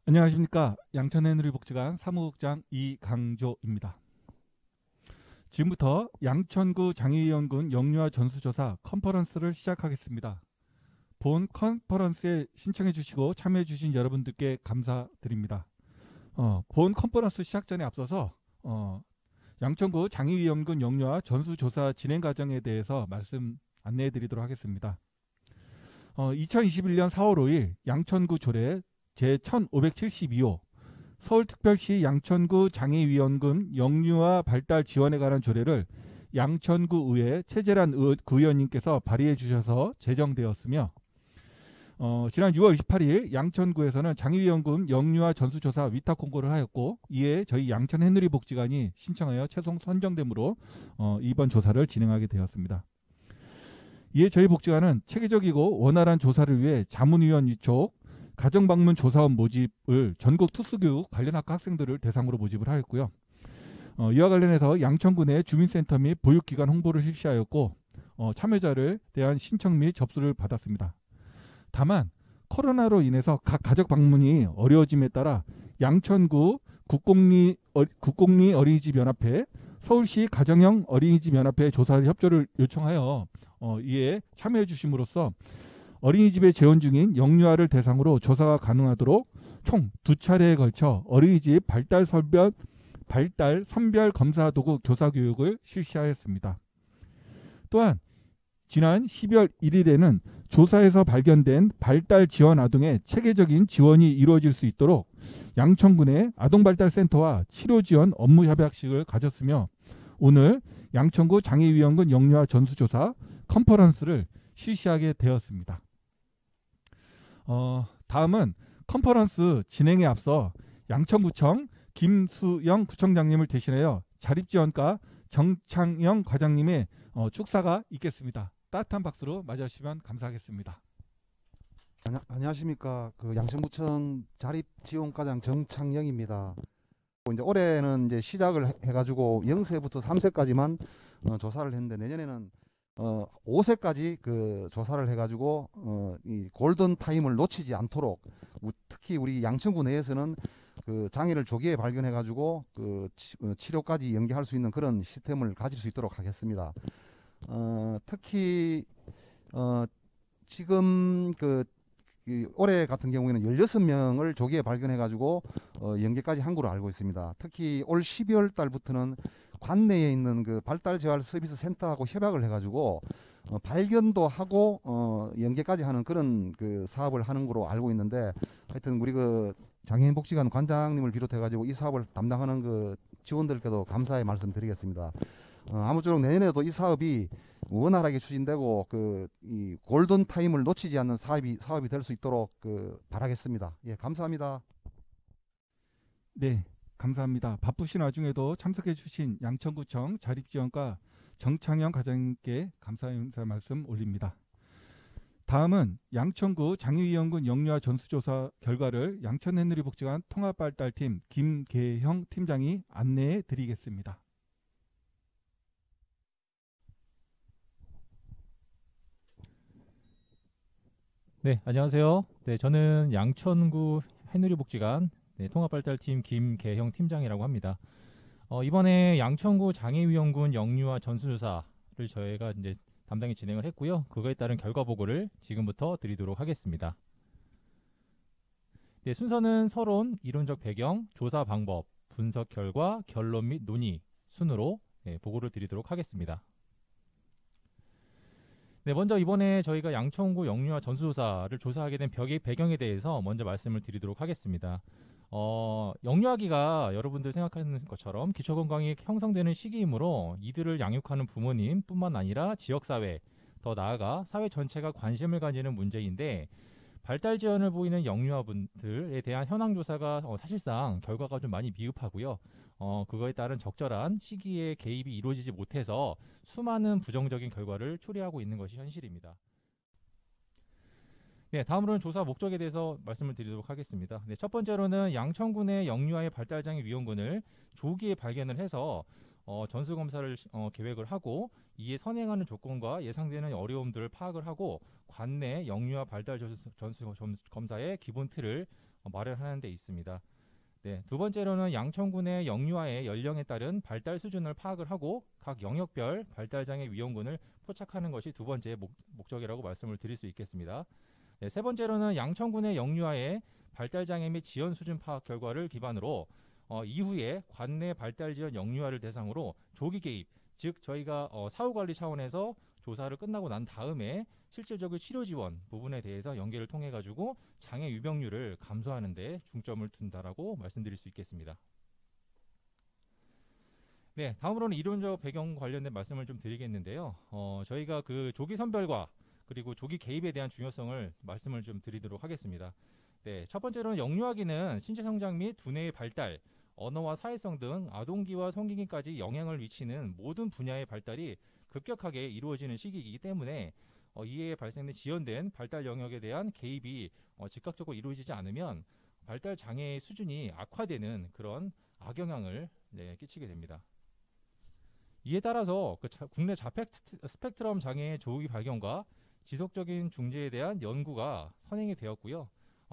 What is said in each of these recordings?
안녕하십니까. 양천해누리복지관 사무국장 이강조입니다. 지금부터 양천구 장애위원군 영유아 전수조사 컨퍼런스를 시작하겠습니다. 본 컨퍼런스에 신청해 주시고 참여해 주신 여러분들께 감사드립니다. 본 컨퍼런스 시작 전에 앞서서 양천구 장애위원군 영유아 전수조사 진행 과정에 대해서 말씀 안내해 드리도록 하겠습니다. 2021년 4월 5일 양천구 조례 제1572호 서울특별시 양천구 장애위원군 영유아 발달 지원에 관한 조례를 양천구 의회 최재란 구의원님께서 발의해 주셔서 제정되었으며 지난 6월 28일 양천구에서는 장애위원군 영유아 전수조사 위탁 공고를 하였고, 이에 저희 양천해누리복지관이 신청하여 최종 선정됨으로 이번 조사를 진행하게 되었습니다. 이에 저희 복지관은 체계적이고 원활한 조사를 위해 자문위원 위촉, 가정방문 조사원 모집을 전국 특수교육 관련 학과 학생들을 대상으로 모집을 하였고요. 이와 관련해서 양천구 내 주민센터 및 보육기관 홍보를 실시하였고, 참여자를 대한 신청 및 접수를 받았습니다. 다만 코로나로 인해서 각 가족 방문이 어려워짐에 따라 양천구 국공리 어린이집 연합회, 서울시 가정형 어린이집 연합회 조사를 협조를 요청하여 이에 참여해 주심으로써 어린이집에 재원 중인 영유아를 대상으로 조사가 가능하도록 총 2차례에 걸쳐 어린이집 발달 선별 검사 도구 교사 교육을 실시하였습니다. 또한 지난 12월 1일에는 조사에서 발견된 발달 지원 아동의 체계적인 지원이 이루어질 수 있도록 양천구 내 아동발달센터와 치료지원 업무 협약식을 가졌으며, 오늘 양천구 장애위원군 영유아 전수조사 컨퍼런스를 실시하게 되었습니다. 다음은 컨퍼런스 진행에 앞서 양천구청 김수영 구청장님을 대신하여 자립지원과 정창영 과장님의 축사가 있겠습니다. 따뜻한 박수로 맞아주시면 감사하겠습니다. 안녕하십니까. 양천구청 자립지원과장 정창영입니다. 이제 올해는 이제 시작을 해가지고 0세부터 3세까지만 조사를 했는데, 내년에는 5세까지 조사를 해가지고 이 골든 타임을 놓치지 않도록, 특히 우리 양천구 내에서는 장애를 조기에 발견해가지고 치료까지 연계할 수 있는 그런 시스템을 가질 수 있도록 하겠습니다. 특히 지금 올해 같은 경우에는 16명을 조기에 발견해가지고 연계까지 한 걸로 알고 있습니다. 특히 올 12월 달부터는 관내에 있는 발달 재활 서비스 센터하고 협약을 해가지고 발견도 하고 연계까지 하는 그런 사업을 하는 걸로 알고 있는데, 하여튼 우리 장애인복지관 관장님을 비롯해가지고 이 사업을 담당하는 직원들께도 감사의 말씀 드리겠습니다. 아무쪼록 내년에도 이 사업이 원활하게 추진되고 이 골든 타임을 놓치지 않는 사업이 될 수 있도록 바라겠습니다. 예, 감사합니다. 네, 감사합니다. 바쁘신 와중에도 참석해 주신 양천구청 자립지원과 정창영 과장님께 감사의 인사 말씀 올립니다. 다음은 양천구 장애위원군 영유아 전수조사 결과를 양천해누리복지관 통합발달팀 김계형 팀장이 안내해 드리겠습니다. 네, 안녕하세요. 네, 저는 양천구 해누리복지관 통합발달팀 김계형 팀장이라고 합니다. 이번에 양천구 장애위원군 영유아 전수조사를 저희가 이제 담당히 진행을 했고요. 그거에 따른 결과 보고를 지금부터 드리도록 하겠습니다. 네, 순서는 서론, 이론적 배경, 조사 방법, 분석 결과, 결론 및 논의 순으로 보고를 드리도록 하겠습니다. 네, 먼저 이번에 저희가 양천구 영유아 전수조사를 조사하게 된 배경에 대해서 먼저 말씀을 드리도록 하겠습니다. 영유아기가 여러분들 생각하는 것처럼 기초건강이 형성되는 시기이므로 이들을 양육하는 부모님 뿐만 아니라 지역사회, 더 나아가 사회 전체가 관심을 가지는 문제인데, 발달 지연을 보이는 영유아분들에 대한 현황 조사가 사실상 결과가 좀 많이 미흡하고요. 그거에 따른 적절한 시기에 개입이 이루어지지 못해서 수많은 부정적인 결과를 초래하고 있는 것이 현실입니다. 네, 다음으로는 조사 목적에 대해서 말씀을 드리도록 하겠습니다. 네, 첫 번째로는 양천군의 영유아의 발달장애 위험군을 조기에 발견을 해서 전수검사를 계획을 하고, 이에 선행하는 조건과 예상되는 어려움들을 파악을 하고 관내 영유아 발달 전수 검사의 기본 틀을 마련하는 데 있습니다. 네, 두 번째로는 양천군의 영유아의 연령에 따른 발달 수준을 파악을 하고 각 영역별 발달장애 위험군을 포착하는 것이 두 번째 목적이라고 말씀을 드릴 수 있겠습니다. 네, 세 번째로는 양천군의 영유아의 발달장애 및 지연 수준 파악 결과를 기반으로 이후에 관내 발달 지연 영유아를 대상으로 조기 개입, 즉 저희가 사후관리 차원에서 조사를 끝나고 난 다음에 실질적인 치료 지원 부분에 대해서 연계를 통해 가지고 장애 유병률을 감소하는 데 중점을 둔다라고 말씀드릴 수 있겠습니다. 네, 다음으로는 이론적 배경 관련된 말씀을 좀 드리겠는데요. 저희가 그 조기 선별과 그리고 조기 개입에 대한 중요성을 말씀을 좀 드리도록 하겠습니다. 네, 첫 번째로는 영유아기는 신체 성장 및 두뇌의 발달, 언어와 사회성 등 아동기와 성인기까지 영향을 미치는 모든 분야의 발달이 급격하게 이루어지는 시기이기 때문에 이에 발생된 지연된 발달 영역에 대한 개입이 즉각적으로 이루어지지 않으면 발달 장애의 수준이 악화되는 그런 악영향을 끼치게 됩니다. 이에 따라서 국내 자폐 스펙트럼 장애의 조기 발견과 지속적인 중재에 대한 연구가 선행이 되었고요.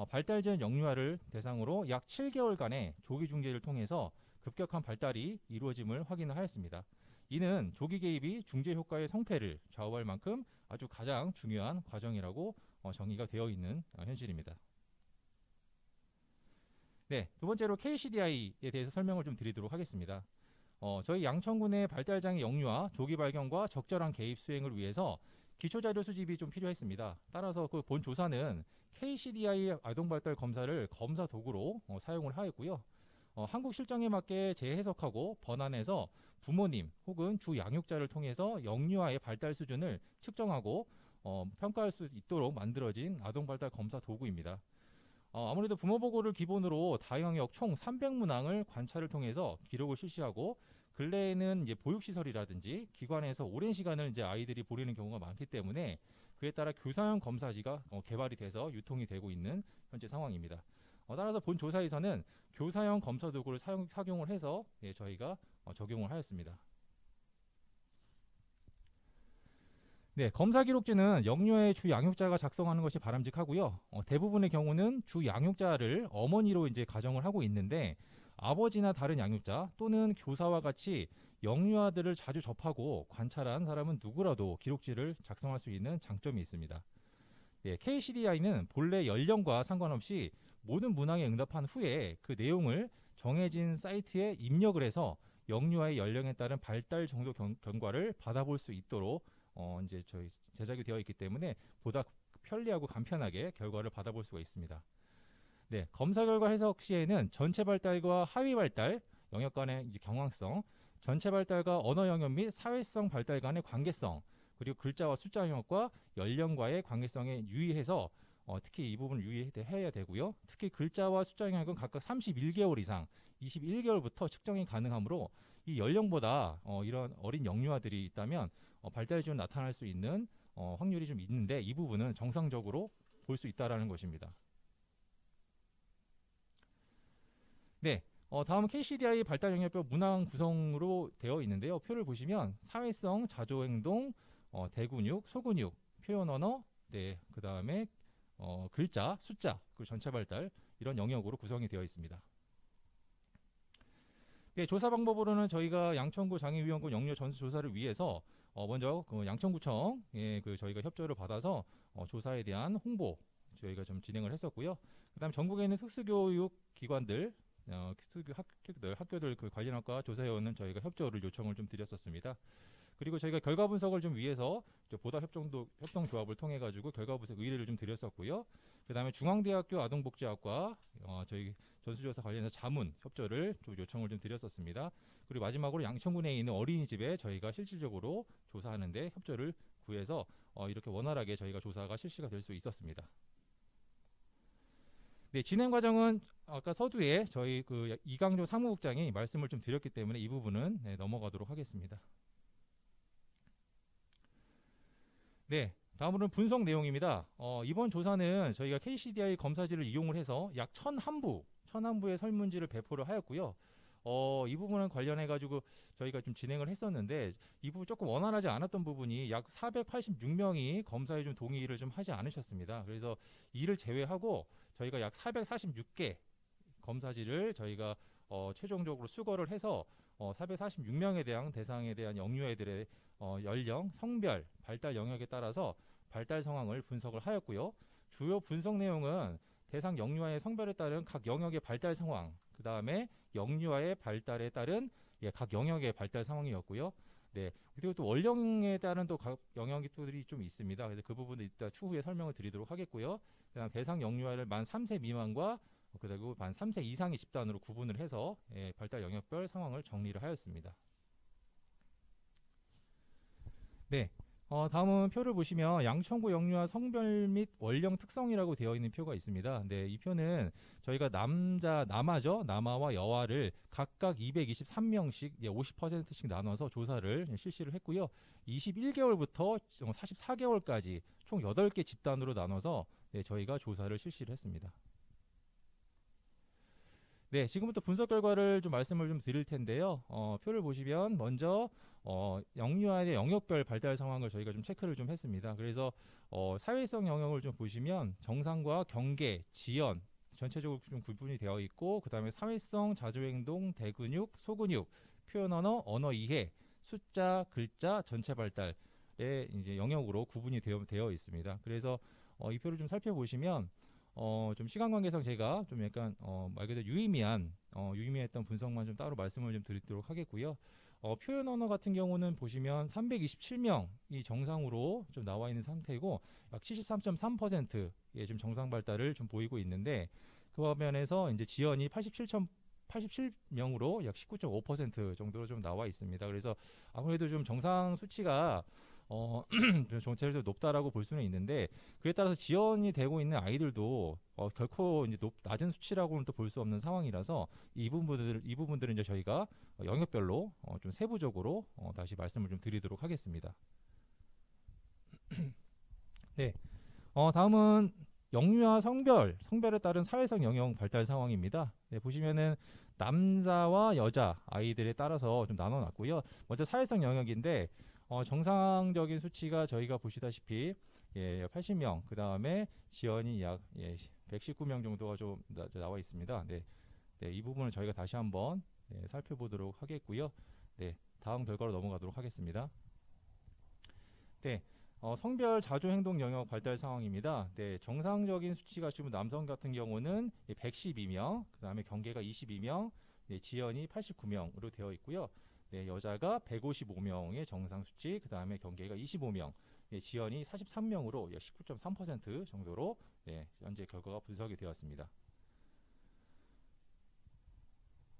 발달 전 영유아를 대상으로 약 7개월간의 조기 중재를 통해서 급격한 발달이 이루어짐을 확인을 하였습니다. 이는 조기 개입이 중재 효과의 성패를 좌우할 만큼 아주 가장 중요한 과정이라고 정의가 되어 있는 현실입니다. 네, 두 번째로 KCDI에 대해서 설명을 좀 드리도록 하겠습니다. 저희 양천군의 발달장애 영유아 조기 발견과 적절한 개입 수행을 위해서 기초자료 수집이 좀 필요했습니다. 따라서 그 본 조사는 KCDI 아동발달 검사를 검사 도구로 사용을 하였고요. 한국 실정에 맞게 재해석하고 번안해서 부모님 혹은 주 양육자를 통해서 영유아의 발달 수준을 측정하고 평가할 수 있도록 만들어진 아동발달 검사 도구입니다. 아무래도 부모 보고를 기본으로 다영역 총 300문항을 관찰을 통해서 기록을 실시하고 근래에는 이제 보육시설이라든지 기관에서 오랜 시간을 이제 아이들이 보내는 경우가 많기 때문에 그에 따라 교사형 검사지가 개발이 돼서 유통이 되고 있는 현재 상황입니다. 따라서 본 조사에서는 교사형 검사 도구를 착용을 해서 저희가 적용을 하였습니다. 네, 검사 기록지는 영유아의 주 양육자가 작성하는 것이 바람직하고요. 대부분의 경우는 주 양육자를 어머니로 이제 가정을 하고 있는데 아버지나 다른 양육자 또는 교사와 같이 영유아들을 자주 접하고 관찰한 사람은 누구라도 기록지를 작성할 수 있는 장점이 있습니다. 네, KCDI는 본래 연령과 상관없이 모든 문항에 응답한 후에 그 내용을 정해진 사이트에 입력을 해서 영유아의 연령에 따른 발달 정도 경과를 받아볼 수 있도록 이제 저희 제작이 되어 있기 때문에 보다 편리하고 간편하게 결과를 받아볼 수가 있습니다. 네, 검사 결과 해석 시에는 전체 발달과 하위 발달 영역 간의 경황성, 전체 발달과 언어 영역 및 사회성 발달 간의 관계성, 그리고 글자와 숫자 영역과 연령과의 관계성에 유의해서 특히 이 부분을 유의해야 되고요. 특히 글자와 숫자 영역은 각각 31개월 이상 21개월부터 측정이 가능하므로 이 연령보다 이런 어린 영유아들이 있다면 발달 지연 나타날 수 있는 확률이 좀 있는데 이 부분은 정상적으로 볼 수 있다라는 것입니다. 네, 다음은 KCDI 발달 영역별 문항 구성으로 되어 있는데요. 표를 보시면 사회성, 자조행동, 대근육, 소근육, 표현 언어, 네, 그 다음에 글자, 숫자, 그리고 전체 발달 이런 영역으로 구성이 되어 있습니다. 네, 조사 방법으로는 저희가 양천구 장애위원군 영유 전수 조사를 위해서 먼저 그 양천구청에 그 저희가 협조를 받아서 조사에 대한 홍보 저희가 좀 진행을 했었고요. 그다음 전국에 있는 특수교육 기관들, 학교들 그 관련 학과 조사회원은 저희가 협조를 요청을 좀 드렸었습니다. 그리고 저희가 결과 분석을 좀 위해서 보다 협동조합을 통해 가지고 결과 분석 의뢰를 좀 드렸었고요. 그다음에 중앙대학교 아동복지학과 저희 전수조사 관련해서 자문 협조를 좀 요청을 좀 드렸었습니다. 그리고 마지막으로 양천군에 있는 어린이집에 저희가 실질적으로 조사하는데 협조를 구해서 이렇게 원활하게 저희가 조사가 실시가 될 수 있었습니다. 네, 진행 과정은 아까 서두에 저희 그 이강조 사무국장이 말씀을 좀 드렸기 때문에 이 부분은 넘어가도록 하겠습니다. 네, 다음으로는 분석 내용입니다. 이번 조사는 저희가 KCDI 검사지를 이용을 해서 약 1001부의 설문지를 배포를 하였고요. 이 부분은 관련해 가지고 저희가 좀 진행을 했었는데 이 부분 조금 원활하지 않았던 부분이 약 486명이 검사에 좀 동의를 좀 하지 않으셨습니다. 그래서 이를 제외하고 저희가 약 446개 검사지를 저희가 최종적으로 수거를 해서 446명에 대한 대상에 대한 영유아들의 연령, 성별, 발달 영역에 따라서 발달 상황을 분석을 하였고요. 주요 분석 내용은 대상 영유아의 성별에 따른 각 영역의 발달 상황, 그 다음에 영유아의 발달에 따른 각 영역의 발달 상황이었고요. 네, 그리고 또 원령에 따른 또 각 영역들이 좀 있습니다. 그래서 그 부분은 이따 추후에 설명을 드리도록 하겠고요. 그다음 대상 영유아를 만 3세 미만과 그리고 만 3세 이상의 집단으로 구분을 해서 발달 영역별 상황을 정리를 하였습니다. 네. 다음은 표를 보시면 양천구 영유아 성별 및 원령 특성이라고 되어 있는 표가 있습니다. 네, 이 표는 저희가 남아와 여아를 각각 223명씩 50%씩 나눠서 조사를 실시를 했고요. 21개월부터 44개월까지 총 8개 집단으로 나눠서 저희가 조사를 실시를 했습니다. 네, 지금부터 분석 결과를 좀 말씀을 좀 드릴 텐데요. 표를 보시면 먼저 영유아의 영역별 발달 상황을 저희가 좀 체크를 좀 했습니다. 그래서 사회성 영역을 좀 보시면 정상과 경계, 지연 전체적으로 좀 구분이 되어 있고, 그 다음에 사회성, 자조행동, 대근육, 소근육, 표현 언어, 언어 이해, 숫자, 글자, 전체 발달의 이제 영역으로 구분이 되어 있습니다. 그래서 이 표를 좀 살펴보시면 좀 시간 관계상 제가 좀 약간 말 그대로 유의미했던 분석만 좀 따로 말씀을 좀 드리도록 하겠고요. 표현 언어 같은 경우는 보시면 327명이 정상으로 좀 나와 있는 상태고 약 73.3%의 좀 정상 발달을 좀 보이고 있는데, 그 화면에서 이제 지연이 87명으로 약 19.5% 정도로 좀 나와 있습니다. 그래서 아무래도 좀 정상 수치가 전체적으로 높다라고 볼 수는 있는데, 그에 따라서 지연이 되고 있는 아이들도 결코 이제 낮은 수치라고는 또 볼 수 없는 상황이라서 이 부분들은 이제 저희가 영역별로 좀 세부적으로 다시 말씀을 좀 드리도록 하겠습니다. 네, 다음은 영유아 성별에 따른 사회성 영역 발달 상황입니다. 네, 보시면은 남자와 여자 아이들에 따라서 좀 나눠놨고요. 먼저 사회성 영역인데 정상적인 수치가 저희가 보시다시피 80명, 그 다음에 지연이 약 119명 정도가 좀 나와 있습니다. 네, 이 부분을 저희가 다시 한번 살펴보도록 하겠고요. 네, 다음 결과로 넘어가도록 하겠습니다. 네, 성별 자조행동 영역 발달 상황입니다. 네, 정상적인 수치가 지금 남성 같은 경우는 112명, 그 다음에 경계가 22명, 지연이 89명으로 되어 있고요. 네, 여자가 155명의 정상 수치, 그 다음에 경계가 25명, 지연이 43명으로 19.3% 정도로 현재 결과가 분석이 되었습니다.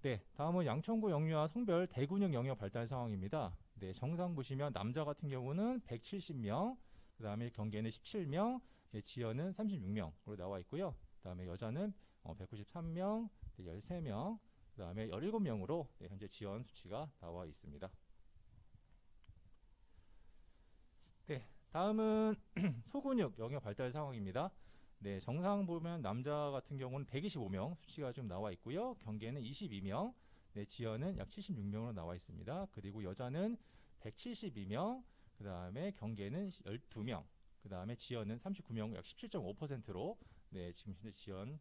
네, 다음은 양천구 영유아 성별 대근육 영역 발달 상황입니다. 네, 정상 보시면 남자 같은 경우는 170명, 그 다음에 경계는 17명, 지연은 36명으로 나와 있고요. 그 다음에 여자는 193명, 13명, 그 다음에 17명으로 현재 지연 수치가 나와 있습니다. 네, 다음은 소근육 영역 발달 상황입니다. 네, 정상 보면 남자 같은 경우는 125명 수치가 좀 나와 있고요. 경계는 22명, 지연은 약 76명으로 나와 있습니다. 그리고 여자는 172명, 그 다음에 경계는 12명, 그 다음에 지연은 39명, 약 17.5%로 지금 현재 지연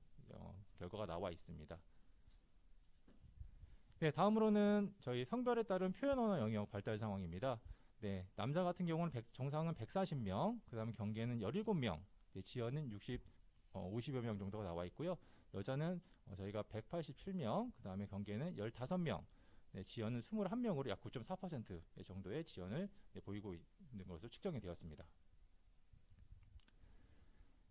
결과가 나와 있습니다. 네, 다음으로는 저희 성별에 따른 표현 언어 영역 발달 상황입니다. 네, 남자 같은 경우는 정상은 140명, 그 다음에 경계는 17명, 지연은 50여 명 정도가 나와 있고요. 여자는 저희가 187명, 그 다음에 경계는 15명, 지연은 21명으로 약 9.4% 정도의 지연을 보이고 있는 것으로 측정이 되었습니다.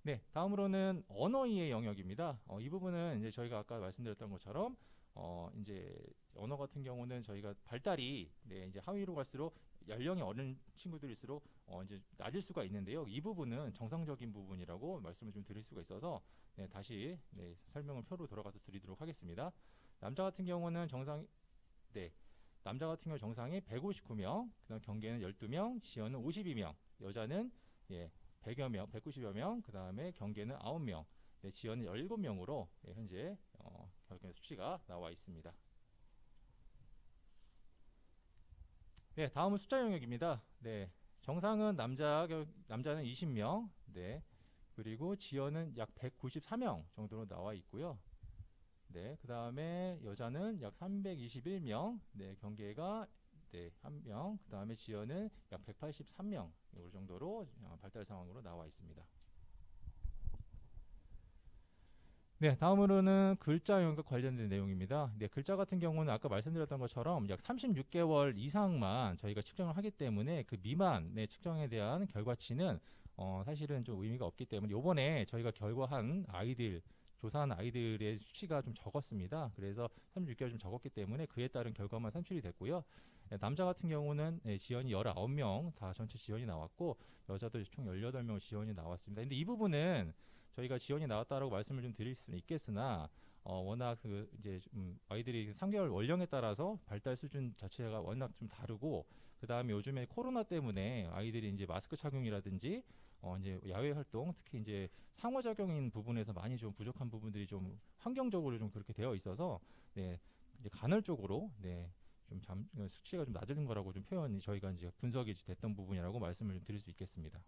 네, 다음으로는 언어 이해 영역입니다. 이 부분은 이제 저희가 아까 말씀드렸던 것처럼 이제 언어 같은 경우는 저희가 발달이 이제 하위로 갈수록 연령이 어린 친구들일수록 이제 낮을 수가 있는데요. 이 부분은 정상적인 부분이라고 말씀을 좀 드릴 수가 있어서 다시 설명을 표로 돌아가서 드리도록 하겠습니다. 남자 같은 경우는 정상이 159명, 그다음 경계는 12명, 지연은 52명, 여자는 100여 명, 190여 명, 그 다음에 경계는 9명, 지연은 17명으로 현재 수치가 나와 있습니다. 네, 다음은 숫자 영역입니다. 네, 정상은 남자는 20명, 네, 그리고 지연은 약 194명 정도로 나와 있고요. 네, 그 다음에 여자는 약 321명, 네, 경계가 네, 1명, 그 다음에 지연은 약 183명 이 정도로 발달 상황으로 나와 있습니다. 네, 다음으로는 글자 영역과 관련된 내용입니다. 네, 글자 같은 경우는 아까 말씀드렸던 것처럼 약 36개월 이상만 저희가 측정을 하기 때문에 그 미만의 측정에 대한 결과치는 사실은 좀 의미가 없기 때문에 요번에 저희가 결과한 아이들 조사한 아이들의 수치가 좀 적었습니다. 그래서 36개월 좀 적었기 때문에 그에 따른 결과만 산출이 됐고요. 네, 남자 같은 경우는 네, 지연이 19명 다 전체 지연이 나왔고 여자도 총 18명 지연이 나왔습니다. 근데 이 부분은 저희가 지연이 나왔다라고 말씀을 좀 드릴 수는 있겠으나 워낙 그 이제 좀 아이들이 3개월 원령에 따라서 발달 수준 자체가 워낙 좀 다르고 그 다음에 요즘에 코로나 때문에 아이들이 이제 마스크 착용이라든지 이제 야외 활동 특히 이제 상호작용인 부분에서 많이 좀 부족한 부분들이 좀 환경적으로 좀 그렇게 되어 있어서 네 이제 간헐적으로 네 좀 수치가 좀 낮은 거라고 좀 표현이 저희가 이제 분석이 됐던 부분이라고 말씀을 좀 드릴 수 있겠습니다.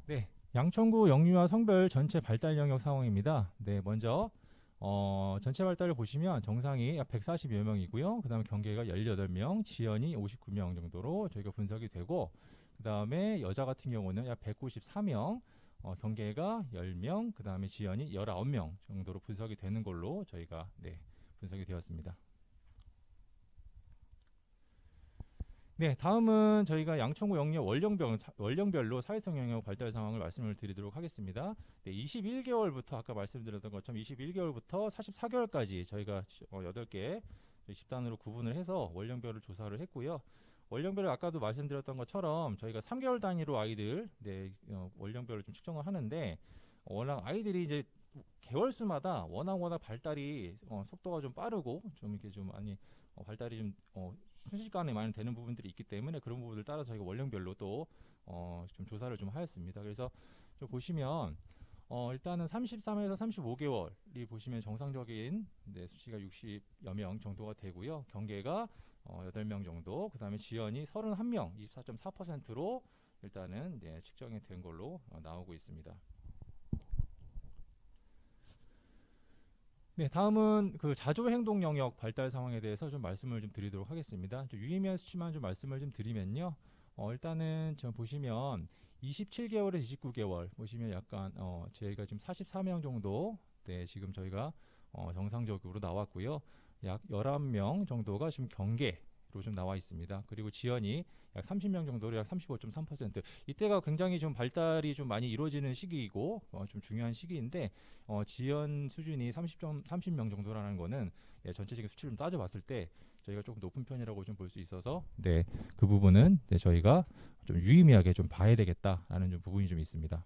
네, 양천구 영유아 성별 전체 발달 영역 상황입니다. 네, 먼저 전체 발달을 보시면 정상이 약 140여 명이고요. 그 다음에 경계가 18명, 지연이 59명 정도로 저희가 분석이 되고 그 다음에 여자 같은 경우는 약 194명, 경계가 10명, 그 다음에 지연이 19명 정도로 분석이 되는 걸로 저희가 네, 분석이 되었습니다. 네, 다음은 저희가 양천구 영유 원령별로 사회성 영역 발달 상황을 말씀을 드리도록 하겠습니다. 네, 21개월부터 아까 말씀드렸던 것처럼 21개월부터 44개월까지 저희가 8개 집단으로 구분을 해서 원령별을 조사를 했고요. 원령별을 아까도 말씀드렸던 것처럼 저희가 3개월 단위로 아이들 네, 원령별을 좀 측정을 하는데 워낙 아이들이 이제 개월수마다 워낙 발달이 속도가 좀 빠르고 좀 이렇게 좀 많이 발달이 좀 순식간에 많이 되는 부분들이 있기 때문에 그런 부분들 따라 저희가 원령별로 또 좀 조사를 좀 하였습니다. 그래서 좀 보시면 일단은 33에서 35개월이 보시면 정상적인 네, 수치가 60여 명 정도가 되고요. 경계가 8명 정도, 그 다음에 지연이 31명, 24.4%로 일단은 네, 측정이 된 걸로 나오고 있습니다. 네, 다음은 그 자조 행동 영역 발달 상황에 대해서 좀 말씀을 좀 드리도록 하겠습니다. 좀 유의미한 수치만 좀 말씀을 좀 드리면요. 일단은 좀 보시면 27개월에서 29개월 보시면 약간 저희가 지금 44명 정도 네, 지금 저희가 정상적으로 나왔고요. 약 11명 정도가 지금 경계로 좀 나와 있습니다. 그리고 지연이 약 30명 정도로 약 35.3%. 이때가 굉장히 좀 발달이 좀 많이 이루어지는 시기이고 좀 중요한 시기인데 지연 수준이 30명 정도라는 거는 예, 전체적인 수치를 좀 따져봤을 때 저희가 조금 높은 편이라고 좀 볼 수 있어서 네, 그 부분은 네, 저희가 좀 유의미하게 좀 봐야 되겠다라는 좀 부분이 좀 있습니다.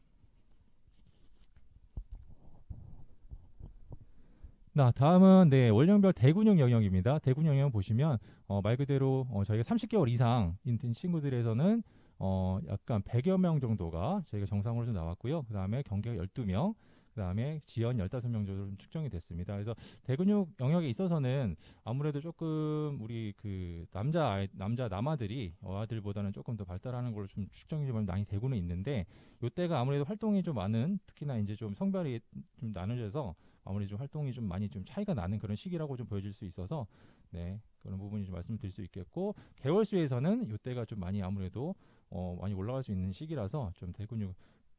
다음은 네, 원령별 대군형 영역입니다. 대군형 영역 보시면 말 그대로 저희가 30개월 이상인 친구들에서는 약간 100여 명 정도가 저희가 정상으로 좀 나왔고요. 그 다음에 경계가 12명, 그 다음에 지연 15명 정도로 좀 측정이 됐습니다. 그래서 대근육 영역에 있어서는 아무래도 조금 우리 그 남아들이 여아들보다는 조금 더 발달하는 걸로 좀 측정이 좀 많이 되고는 있는데 이때가 아무래도 활동이 좀 많은 특히나 이제 좀 성별이 좀 나눠져서 아무래도 좀 활동이 좀 많이 좀 차이가 나는 그런 시기라고 좀 보여질 수 있어서 네 그런 부분이 좀 말씀드릴 수 있겠고 개월수에서는 이때가 좀 많이 아무래도 많이 올라갈 수 있는 시기라서 좀 대근육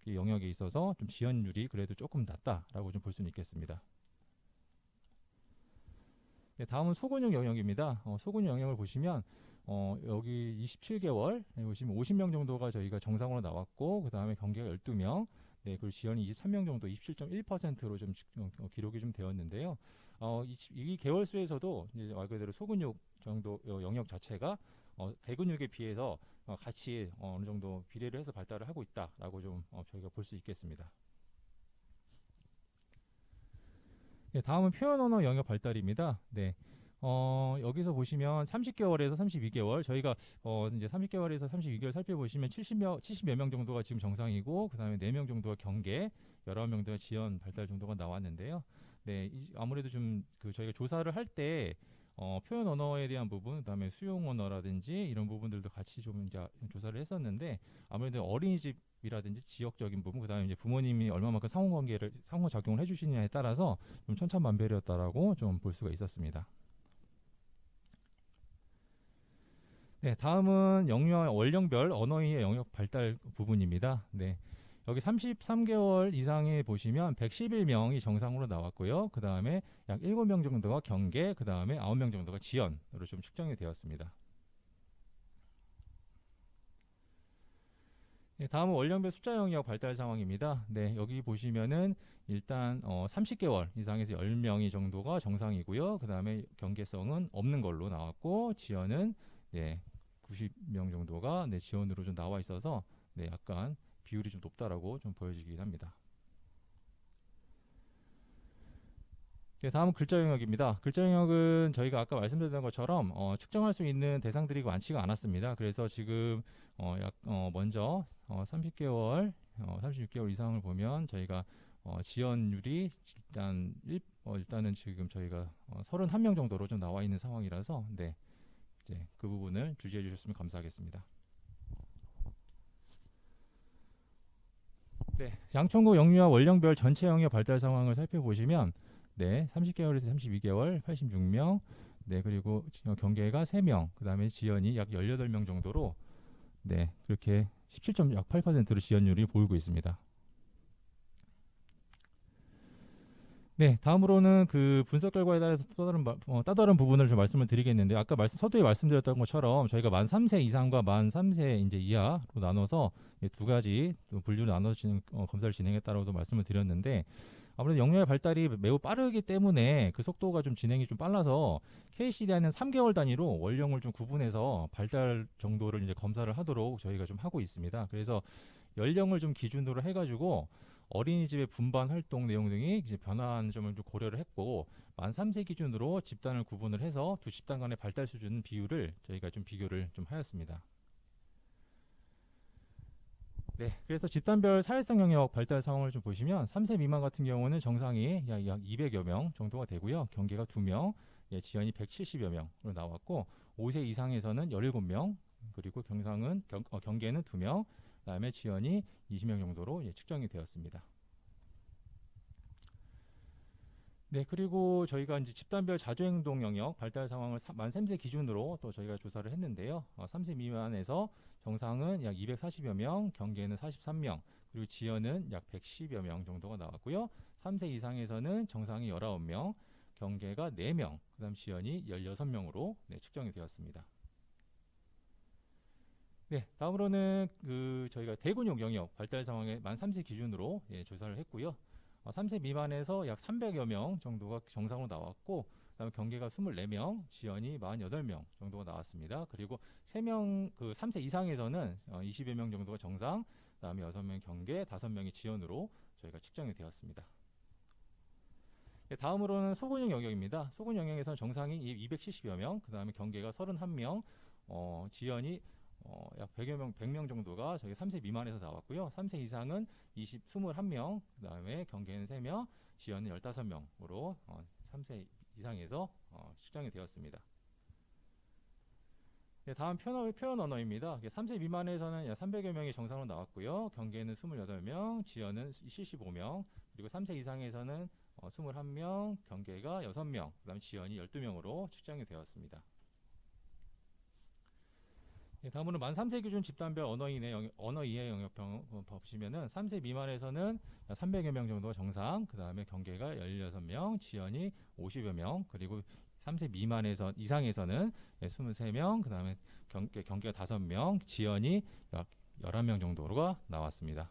영역에 있어서 좀 지연율이 그래도 조금 낮다라고 좀 볼 수는 있겠습니다. 네, 다음은 소근육 영역입니다. 소근육 영역을 보시면 여기 27개월 보시면 50명 정도가 저희가 정상으로 나왔고 그 다음에 경계가 12명 네, 그리고 지연이 23명 정도 27.1%로 좀 기록이 좀 되었는데요. 이 개월수에서도 이제 말 그대로 소근육 정도 영역 자체가 대근육에 비해서 같이 어느 정도 비례를 해서 발달을 하고 있다라고 좀 저희가 볼 수 있겠습니다. 네, 다음은 표현 언어 영역 발달입니다. 네. 여기서 보시면 30개월에서 32개월 저희가 이제 30개월에서 32개월 살펴보시면 70여 명 정도가 지금 정상이고 그 다음에 4명 정도가 경계 19명 정도가 지연 발달 정도가 나왔는데요. 네, 아무래도 좀 그 저희가 조사를 할 때 표현 언어에 대한 부분, 그다음에 수용 언어라든지 이런 부분들도 같이 좀 이제 조사를 했었는데 아무래도 어린이집이라든지 지역적인 부분, 그다음에 이제 부모님이 얼마만큼 상호작용을 해주시느냐에 따라서 좀 천차만별이었다라고 좀 볼 수가 있었습니다. 네, 다음은 영유아 원령별 언어의 영역 발달 부분입니다. 네, 여기 33개월 이상에 보시면 111명이 정상으로 나왔고요. 그 다음에 약 7명 정도가 경계, 그 다음에 9명 정도가 지연으로 좀 측정이 되었습니다. 네, 다음은 원령별 숫자 영역 발달 상황입니다. 네, 여기 보시면은 일단 30개월 이상에서 10명이 정도가 정상이고요. 그 다음에 경계성은 없는 걸로 나왔고, 지연은 90명 정도가 지연으로 좀 나와 있어서 약간 비율이 좀 높다라고 좀 보여지긴 합니다. 네, 다음은 글자 영역입니다. 글자 영역은 저희가 아까 말씀드렸던 것처럼 측정할 수 있는 대상들이 많지가 않았습니다. 그래서 지금 먼저 30개월, 36개월 이상을 보면 저희가 지연율이 일단은 지금 저희가 31명 정도로 좀 나와 있는 상황이라서 이제 그 부분을 주시해 주셨으면 감사하겠습니다. 네, 양천구 영유아 원령별 전체 영역 발달 상황을 살펴보시면 30개월에서 32개월 86명, 그리고 경계가 3명, 그 다음에 지연이 약 18명 정도로 그렇게 17.8%로 지연율이 보이고 있습니다. 네, 다음으로는 그 분석 결과에 대해서 따다른 부분을 좀 말씀을 드리겠는데, 아까 서두에 말씀드렸던 것처럼 저희가 만 3세 이상과 만 3세 이제 이하로 나눠서 두 가지 분류를 나눠서 검사를 진행했다라고도 말씀을 드렸는데, 아무래도 영유아의 발달이 매우 빠르기 때문에 그 속도가 좀 진행이 좀 빨라서 KCDI는 3개월 단위로 원령을 좀 구분해서 발달 정도를 이제 검사를 하도록 저희가 좀 하고 있습니다. 그래서 연령을 좀 기준으로 해가지고 어린이집의 분반 활동 내용 등이 이제 변화하는 점을 좀 고려를 했고, 만 3세 기준으로 집단을 구분을 해서 두 집단 간의 발달 수준 비율을 저희가 좀 비교를 좀 하였습니다. 네, 그래서 집단별 사회성 영역 발달 상황을 좀 보시면 3세 미만 같은 경우는 정상이 약 200여 명 정도가 되고요. 경계가 2명, 지연이 170여 명으로 나왔고, 5세 이상에서는 17명, 그리고 경계는 2명, 그 다음에 지연이 20명 정도로 측정이 되었습니다. 네, 그리고 저희가 이제 집단별 자주행동 영역 발달 상황을 만 3세 기준으로 또 저희가 조사를 했는데요. 3세 미만에서 정상은 약 240여 명, 경계는 43명, 그리고 지연은 약 110여 명 정도가 나왔고요. 3세 이상에서는 정상이 19명, 경계가 4명, 그 다음 지연이 16명으로 측정이 되었습니다. 네, 다음으로는 저희가 대근육 영역 발달 상황의 만 3세 기준으로 조사를 했고요. 3세 미만에서 약 300여 명 정도가 정상으로 나왔고, 그다음에 경계가 24명, 지연이 48명 정도가 나왔습니다. 그리고 3세 이상에서는 20여 명 정도가 정상, 그다음에 6명 경계, 5명이 지연으로 저희가 측정이 되었습니다. 네, 다음으로는 소근육 영역입니다. 소근육 영역에서는 정상이 270여 명, 그다음에 경계가 31명, 지연이 약 100명 정도가 저희 3세 미만에서 나왔고요. 3세 이상은 21명, 그 다음에 경계는 3명, 지연은 15명으로 3세 이상에서 측정이 되었습니다. 네, 다음 표현 언어입니다. 3세 미만에서는 약 300여 명이 정상으로 나왔고요. 경계는 28명, 지연은 75명, 그리고 3세 이상에서는 21명, 경계가 6명, 그 다음에 지연이 12명으로 측정이 되었습니다. 네, 다음으로 만 3세 기준 집단별 언어 이해 영역평 보시면은 3세 미만에서는 300여 명 정도가 정상, 그 다음에 경계가 16명, 지연이 50여 명, 그리고 3세 이상에서는 23명, 그 다음에 경계가 5명, 지연이 약 11명 정도가 나왔습니다.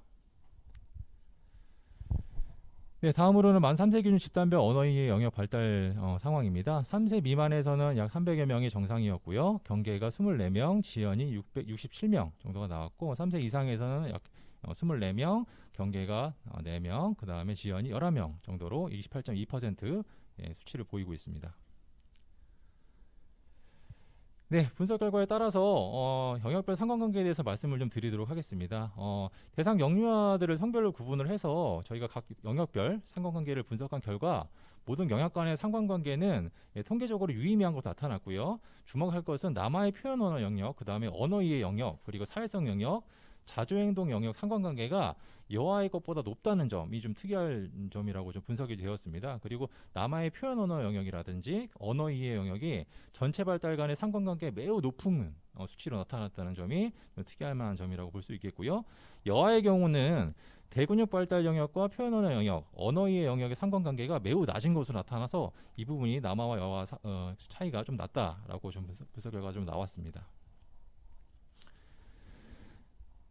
네, 다음으로는 만 3세 기준 집단별 언어이해 영역 발달 상황입니다. 3세 미만에서는 약 300여 명이 정상이었고요. 경계가 24명, 지연이 667명 정도가 나왔고, 3세 이상에서는 약 24명, 경계가 4명, 그 다음에 지연이 11명 정도로 28.2% 수치를 보이고 있습니다. 네, 분석 결과에 따라서 영역별 상관관계에 대해서 말씀을 좀 드리도록 하겠습니다. 대상 영유아들을 성별로 구분을 해서 저희가 각 영역별 상관관계를 분석한 결과 모든 영역 간의 상관관계는 통계적으로 유의미한 것으로 나타났고요. 주목할 것은 남아의 표현 언어 영역, 그 다음에 언어 이해 영역, 그리고 사회성 영역, 자조행동 영역 상관관계가 여하의 것보다 높다는 점이 좀 특이한 점이라고 좀 분석이 되었습니다. 그리고 남아의 표현 언어 영역이라든지 언어 이해 영역이 전체 발달 간의 상관관계에 매우 높은 수치로 나타났다는 점이 특이할 만한 점이라고 볼 수 있겠고요. 여하의 경우는 대근육 발달 영역과 표현 언어 영역, 언어 이해 영역의 상관관계가 매우 낮은 것으로 나타나서 이 부분이 남아와 여하 차이가 좀 낮다라고 좀 분석 결과가 좀 나왔습니다.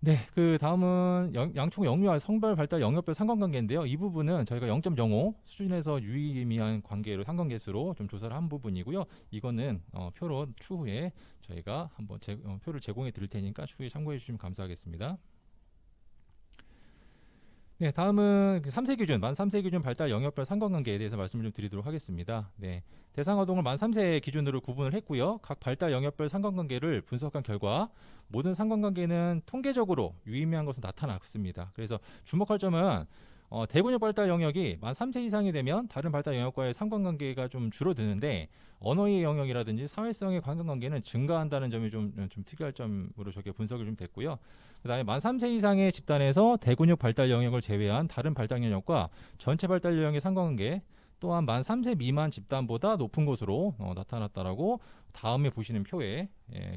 네, 그 다음은 양총 영유아 성별 발달 영역별 상관관계인데요. 이 부분은 저희가 0.05 수준에서 유의미한 관계로 상관계수로 좀 조사를 한 부분이고요. 이거는 표로 추후에 저희가 한번 표를 제공해 드릴 테니까 추후에 참고해 주시면 감사하겠습니다. 네, 다음은 3세 기준, 만 3세 기준 발달 영역별 상관관계에 대해서 말씀을 좀 드리도록 하겠습니다. 네, 대상 아동을 만 3세 기준으로 구분을 했고요. 각 발달 영역별 상관관계를 분석한 결과 모든 상관관계는 통계적으로 유의미한 것으로 나타났습니다. 그래서 주목할 점은 대근육 발달 영역이 만 3세 이상이 되면 다른 발달 영역과의 상관관계가 좀 줄어드는데 언어의 영역이라든지 사회성의 관계는 증가한다는 점이 좀 특이할 점으로 저게 분석이 좀 됐고요. 그다음에 만 3세 이상의 집단에서 대근육 발달 영역을 제외한 다른 발달 영역과 전체 발달 영역의 상관관계 또한 만 3세 미만 집단보다 높은 것으로 나타났다라고 다음에 보시는 표에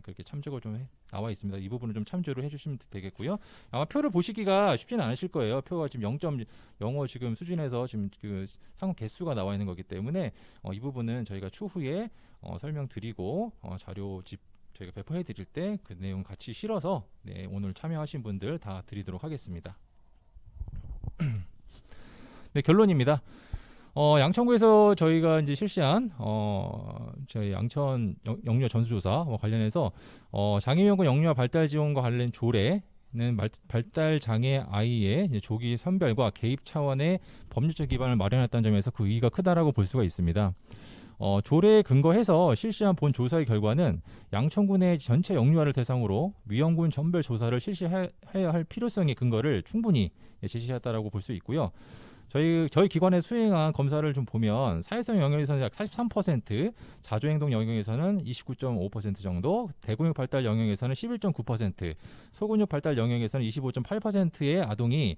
그렇게 참조가 좀 나와 있습니다. 이 부분을 좀 참조를 해주시면 되겠고요. 아마 표를 보시기가 쉽지는 않으실 거예요. 표가 지금 0.05 지금 수준에서 지금 그 상관 개수가 나와 있는 거기 때문에 이 부분은 저희가 추후에 설명드리고 자료집 저희가 배포해 드릴 때 그 내용 같이 실어서 오늘 참여하신 분들 다 드리도록 하겠습니다. 네, 결론입니다. 양천구에서 저희가 이제 실시한 저희 양천 영유아 전수조사와 관련해서 장애인권 영유아 발달 지원과 관련 조례는 발달 장애 아이의 이제 조기 선별과 개입 차원의 법률적 기반을 마련했다는 점에서 그 의의가 크다라고 볼 수가 있습니다. 조례에 근거해서 실시한 본 조사의 결과는 양천구 내 전체 영유아를 대상으로 위험군 전별 조사를 실시해야 할 필요성의 근거를 충분히 제시했다라고 볼 수 있고요. 저희 기관에 수행한 검사를 좀 보면 사회성 영역에서는 약 43%, 자조행동 영역에서는 29.5% 정도, 대근육 발달 영역에서는 11.9%, 소근육 발달 영역에서는 25.8%의 아동이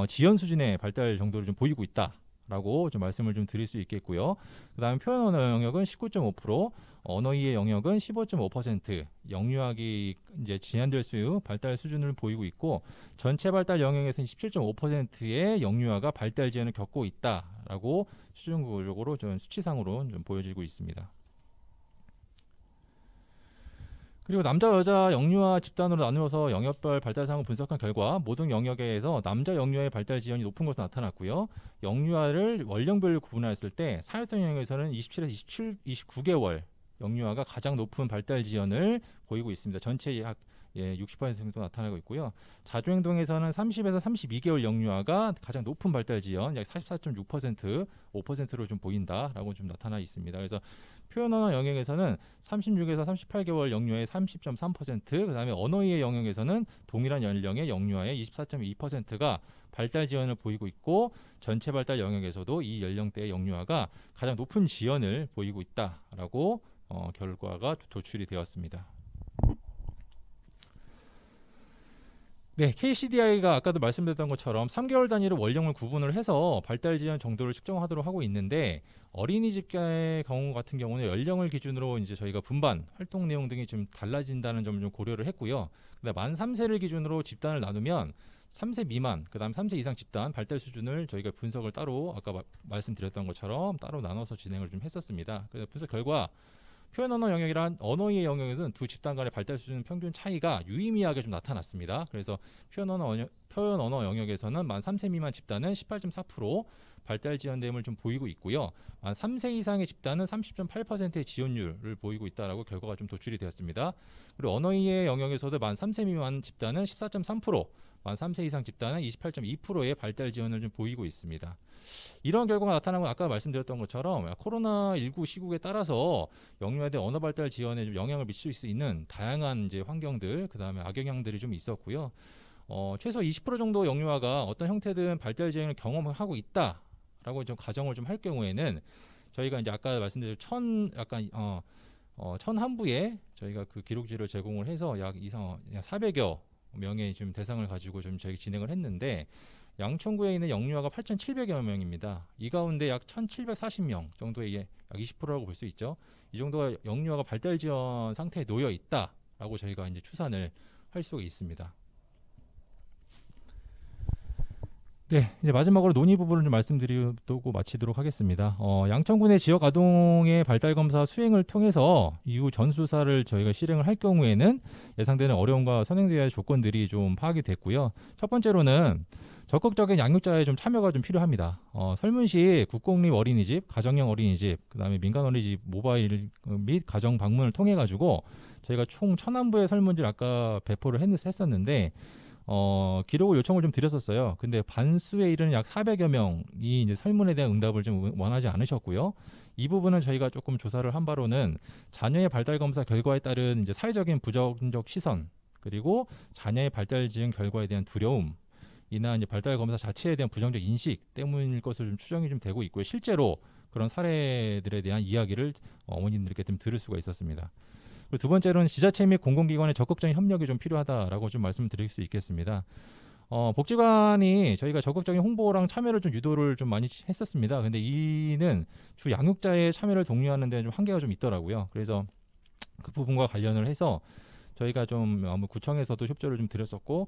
지연 수준의 발달 정도를 좀 보이고 있다라고 좀 말씀을 좀 드릴 수 있겠고요. 그다음에 표현 언어 영역은 19.5%, 언어 이해 영역은 15.5%, 영유아기 이제 제한될 수 발달 수준을 보이고 있고 전체 발달 영역에서는 17.5%의 영유아가 발달 지연을 겪고 있다라고 추정적으로 좀 수치상으로 좀 보여지고 있습니다. 그리고 남자 여자 영유아 집단으로 나누어서 영역별 발달 상을 분석한 결과 모든 영역에서 남자 영유아의 발달 지연이 높은 것으로 나타났고요. 영유아를 월령별로 구분했을 때 사회성 영역에서는 27에서 29개월 영유아가 가장 높은 발달 지연을 보이고 있습니다. 전체 약 60% 정도 나타나고 있고요. 자조행동에서는 30에서 32개월 영유아가 가장 높은 발달 지연, 약 44.6%, 5%로 좀 보인다라고 좀 나타나 있습니다. 그래서 표현 언어 영역에서는 36에서 38개월 영유아의 30.3%, 그다음에 언어 이해 영역에서는 동일한 연령의 영유아의 24.2%가 발달 지연을 보이고 있고 전체 발달 영역에서도 이 연령대의 영유아가 가장 높은 지연을 보이고 있다라고 결과가 도출이 되었습니다. 네, KCDI가 아까도 말씀드렸던 것처럼 3개월 단위로 원령을 구분을 해서 발달 지연 정도를 측정하도록 하고 있는데 어린이집의 경우 같은 경우는 연령을 기준으로 이제 저희가 분반, 활동 내용 등이 좀 달라진다는 점을 좀 고려를 했고요. 그다음 만 3세를 기준으로 집단을 나누면 3세 미만, 그다음 3세 이상 집단 발달 수준을 저희가 분석을 따로 아까 말씀드렸던 것처럼 따로 나눠서 진행을 좀 했었습니다. 그래서 분석 결과 표현 언어 영역이란 언어 이해 영역에서는 두 집단 간의 발달 수준 평균 차이가 유의미하게 좀 나타났습니다. 그래서 표현 언어 영역에서는 만 3세 미만 집단은 18.4% 발달 지연됨을 좀 보이고 있고요. 만 3세 이상의 집단은 30.8%의 지연율을 보이고 있다라고 결과가 좀 도출이 되었습니다. 그리고 언어 이해 영역에서도 만 3세 미만 집단은 14.3%, 만 3세 이상 집단은 28.2%의 발달 지연을 좀 보이고 있습니다. 이런 결과가 나타난 건 아까 말씀드렸던 것처럼 코로나19 시국에 따라서 영유아들 언어 발달 지연에 좀 영향을 미칠 수 있는 다양한 이제 환경들, 그 다음에 악영향들이 좀 있었고요. 최소 20% 정도 영유아가 어떤 형태든 발달 지연을 경험하고 있다. 있다라고 좀 가정을 좀 할 경우에는 저희가 이제 아까 말씀드린 천한부에 저희가 그 기록지를 제공을 해서 약 400여 명의 지금 대상을 가지고 좀 저희 진행을 했는데 양천구에 있는 영유아가 8,700여 명입니다. 이 가운데 약 1,740명 정도의 약 20%라고 볼 수 있죠. 이 정도가 영유아가 발달 지원 상태에 놓여 있다라고 저희가 이제 추산을 할 수가 있습니다. 네, 이제 마지막으로 논의 부분을 좀 말씀드리고 마치도록 하겠습니다. 양천구 내 지역 아동의 발달 검사 수행을 통해서 이후 전수조사를 저희가 실행을 할 경우에는 예상되는 어려움과 선행돼야 할 조건들이 좀 파악이 됐고요. 첫 번째로는 적극적인 양육자의 좀 참여가 좀 필요합니다. 설문시 국공립 어린이집, 가정형 어린이집, 그다음에 민간 어린이집 모바일 및 가정 방문을 통해 가지고 저희가 총 1,000안부의 설문지를 아까 배포를 했었는데 기록을 요청을 좀 드렸었어요. 근데 반수에 이르는 약 400여 명이 이제 설문에 대한 응답을 좀 원하지 않으셨고요. 이 부분은 저희가 조금 조사를 한 바로는 자녀의 발달 검사 결과에 따른 이제 사회적인 부정적 시선, 그리고 자녀의 발달 지원 결과에 대한 두려움, 이나 이제 발달 검사 자체에 대한 부정적 인식 때문일 것을 좀 추정이 좀 되고 있고요. 실제로 그런 사례들에 대한 이야기를 어머님들께 좀 들을 수가 있었습니다. 그리고 두 번째로는 지자체 및 공공기관의 적극적인 협력이 좀 필요하다라고 좀 말씀드릴 수 있겠습니다. 복지관이 저희가 적극적인 홍보랑 참여를 좀 유도를 좀 많이 했었습니다. 근데 이는 주 양육자의 참여를 독려하는 데는 좀 한계가 좀 있더라고요. 그래서 그 부분과 관련을 해서 저희가 좀 구청에서도 협조를 좀 드렸었고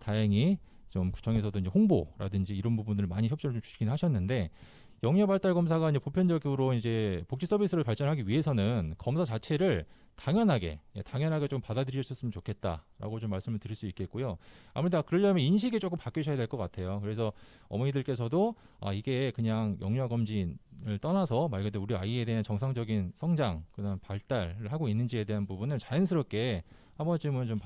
다행히 좀 구청에서도 이제 홍보라든지 이런 부분들을 많이 협조를 좀 주시긴 하셨는데 영유아 발달 검사가 이제 보편적으로 이제 복지 서비스를 발전하기 위해서는 검사 자체를 당연하게 좀 받아들이셨으면 좋겠다라고 좀 말씀을 드릴 수 있겠고요. 아무래도 그러려면 인식이 조금 바뀌셔야 될 것 같아요. 그래서 어머니들께서도 이게 그냥 영유아 검진을 떠나서 말 그대로 우리 아이에 대한 정상적인 성장, 그다음 발달을 하고 있는지에 대한 부분을 자연스럽게 한 번쯤은 좀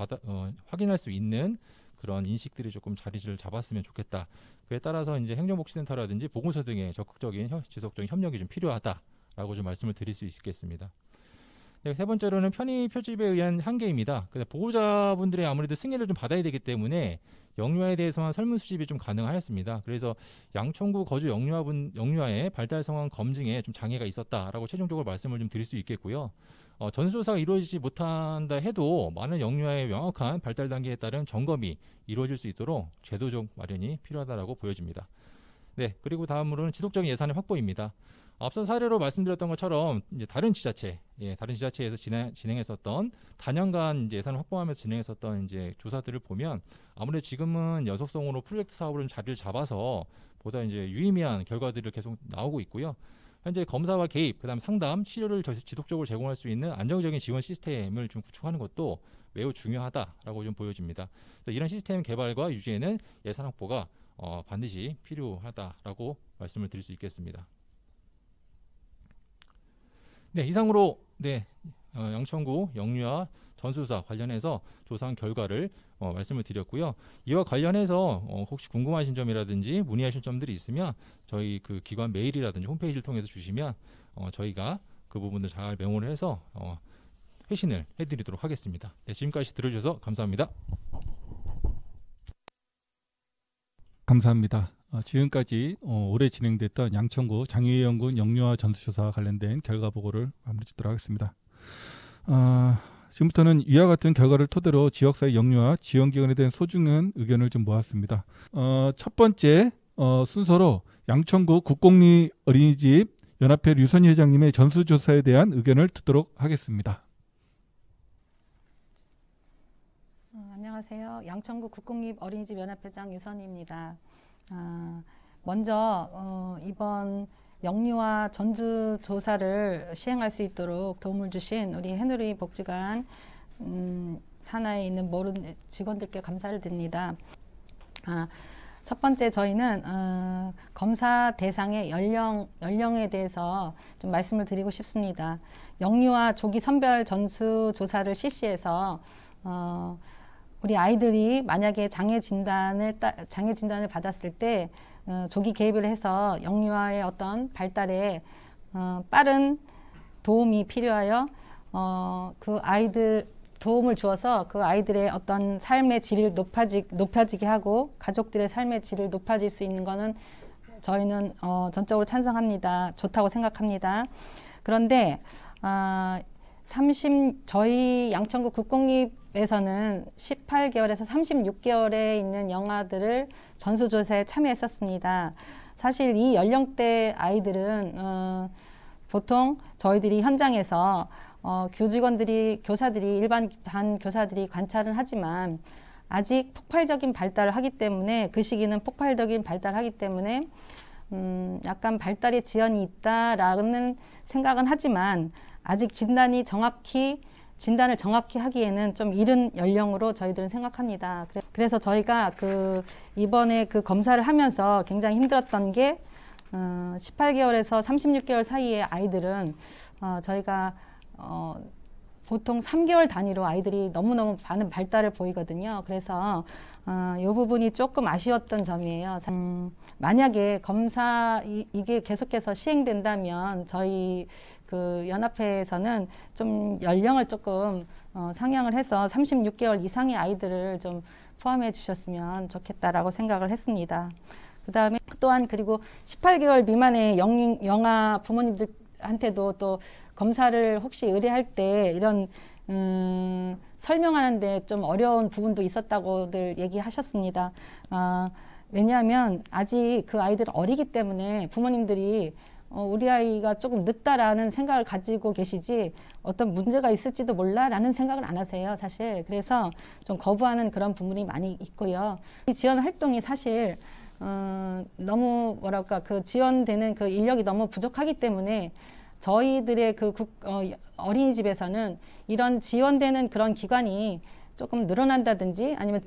확인할 수 있는 그런 인식들이 조금 자리를 잡았으면 좋겠다. 그에 따라서 이제 행정복지센터라든지 보건소 등의 적극적인 지속적인 협력이 좀 필요하다라고 좀 말씀을 드릴 수 있겠습니다. 네, 세 번째로는 편의 표집에 의한 한계입니다. 보호자분들의 아무래도 승인을 좀 받아야 되기 때문에 영유아에 대해서만 설문 수집이 좀 가능하였습니다. 그래서 양천구 거주 영유아의 발달 상황 검증에 좀 장애가 있었다라고 최종적으로 말씀을 좀 드릴 수 있겠고요. 전수조사가 이루어지지 못한다 해도 많은 영유아의 명확한 발달 단계에 따른 점검이 이루어질 수 있도록 제도적 마련이 필요하다라고 보여집니다. 네, 그리고 다음으로는 지속적인 예산의 확보입니다. 앞서 사례로 말씀드렸던 것처럼 이제 다른 지자체에서 진행했었던 단연간 이제 예산을 확보하면서 진행했었던 이제 조사들을 보면 아무래도 지금은 연속성으로 프로젝트 사업으로 자리를 잡아서 보다 이제 유의미한 결과들이 계속 나오고 있고요. 현재 검사와 개입, 그다음 상담, 치료를 지속적으로 제공할 수 있는 안정적인 지원 시스템을 좀 구축하는 것도 매우 중요하다라고 좀 보여집니다. 이런 시스템 개발과 유지에는 예산 확보가 반드시 필요하다라고 말씀을 드릴 수 있겠습니다. 네, 이상으로 양천구 영유아 전수조사 관련해서 조사한 결과를 말씀을 드렸고요. 이와 관련해서 혹시 궁금하신 점이라든지 문의하실 점들이 있으면 저희 그 기관 메일이라든지 홈페이지를 통해서 주시면 저희가 그 부분을 잘 메모를 해서 회신을 해드리도록 하겠습니다. 네, 지금까지 들어주셔서 감사합니다. 감사합니다. 지금까지 올해 진행됐던 양천구 장유연군 영유아 전수조사와 관련된 결과 보고를 마무리 짓도록 하겠습니다. 지금부터는 위와 같은 결과를 토대로 지역사회 영유아 지원기관에 대한 소중한 의견을 좀 모았습니다. 첫 번째 순서로 양천구 국공립 어린이집 연합회 류선희 회장님의 전수조사에 대한 의견을 듣도록 하겠습니다. 안녕하세요. 양천구 국공립 어린이집 연합회장 유선희입니다. 먼저 이번 영유아 전수조사를 시행할 수 있도록 도움을 주신 우리 해누리 복지관 산하에 있는 모든 직원들께 감사를 드립니다. 첫 번째 저희는 검사 대상의 연령에 대해서 좀 말씀을 드리고 싶습니다. 영유아 조기 선별 전수조사를 실시해서 우리 아이들이 만약에 장애 진단을 받았을 때 조기 개입을 해서 영유아의 어떤 발달에 빠른 도움이 필요하여 그 아이들 도움을 주어서 그 아이들의 어떤 삶의 질을 높아지게 하고 가족들의 삶의 질을 높아질 수 있는 것은 저희는 전적으로 찬성합니다. 좋다고 생각합니다. 그런데 저희 양천구 국공립에서는 18개월에서 36개월에 있는 영아들을 전수조사에 참여했었습니다. 사실 이 연령대 아이들은 보통 저희들이 현장에서 교사들이 일반 반 교사들이 관찰을 하지만 아직 폭발적인 발달을 하기 때문에 그 시기는 폭발적인 발달을 하기 때문에 약간 발달의 지연이 있다라는 생각은 하지만 아직 진단을 정확히 하기에는 좀 이른 연령으로 저희들은 생각합니다. 그래서 저희가 이번에 검사를 하면서 굉장히 힘들었던 게 18개월에서 36개월 사이의 아이들은 저희가 보통 3개월 단위로 아이들이 너무너무 많은 발달을 보이거든요. 그래서 이 부분이 조금 아쉬웠던 점이에요. 만약에 이게 계속해서 시행된다면 저희 연합회에서는 좀 연령을 조금 상향을 해서 36개월 이상의 아이들을 좀 포함해 주셨으면 좋겠다라고 생각을 했습니다. 그다음에 또한 그리고 18개월 미만의 영아 부모님들한테도 또 검사를 혹시 의뢰할 때 이런 설명하는데 좀 어려운 부분도 있었다고들 얘기하셨습니다. 왜냐하면 아직 그 아이들은 어리기 때문에 부모님들이 우리 아이가 조금 늦다라는 생각을 가지고 계시지 어떤 문제가 있을지도 몰라라는 생각을 안 하세요, 사실. 그래서 좀 거부하는 그런 부분이 많이 있고요. 이 지원 활동이 사실 너무 지원되는 인력이 너무 부족하기 때문에 저희들의 어린이집에서는 이런 지원되는 그런 기관이 조금 늘어난다든지 아니면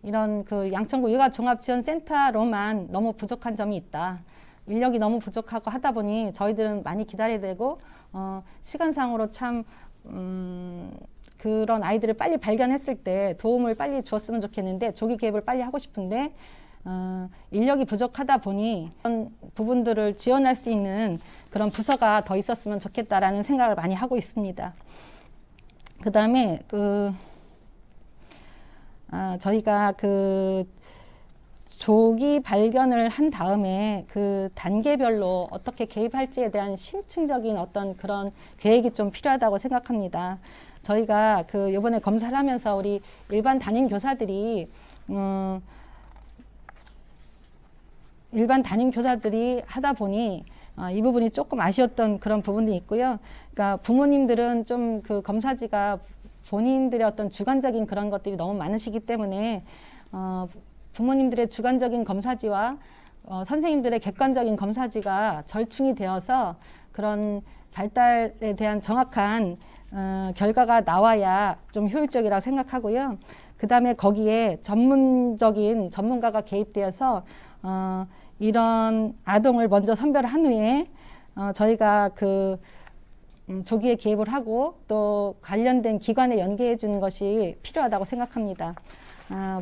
이런 양천구 육아종합지원센터로만 너무 부족한 점이 있다. 인력이 너무 부족하고 하다 보니 저희들은 많이 기다려야 되고 시간상으로 참 그런 아이들을 빨리 발견했을 때 도움을 빨리 주었으면 좋겠는데 조기 개입을 빨리 하고 싶은데 인력이 부족하다 보니 그런 부분들을 지원할 수 있는 그런 부서가 더 있었으면 좋겠다라는 생각을 많이 하고 있습니다. 그 다음에 저희가 조기 발견을 한 다음에 단계별로 어떻게 개입할지에 대한 심층적인 어떤 그런 계획이 좀 필요하다고 생각합니다. 저희가 이번에 검사를 하면서 우리 일반 담임 교사들이 하다 보니 이 부분이 조금 아쉬웠던 그런 부분이 있고요. 그러니까 부모님들은 좀 검사지가 본인들의 어떤 주관적인 그런 것들이 너무 많으시기 때문에 부모님들의 주관적인 검사지와 선생님들의 객관적인 검사지가 절충이 되어서 그런 발달에 대한 정확한 결과가 나와야 좀 효율적이라고 생각하고요. 그 다음에 거기에 전문가가 개입되어서 이런 아동을 먼저 선별을 한 후에 저희가 조기에 개입을 하고 또 관련된 기관에 연계해 주는 것이 필요하다고 생각합니다.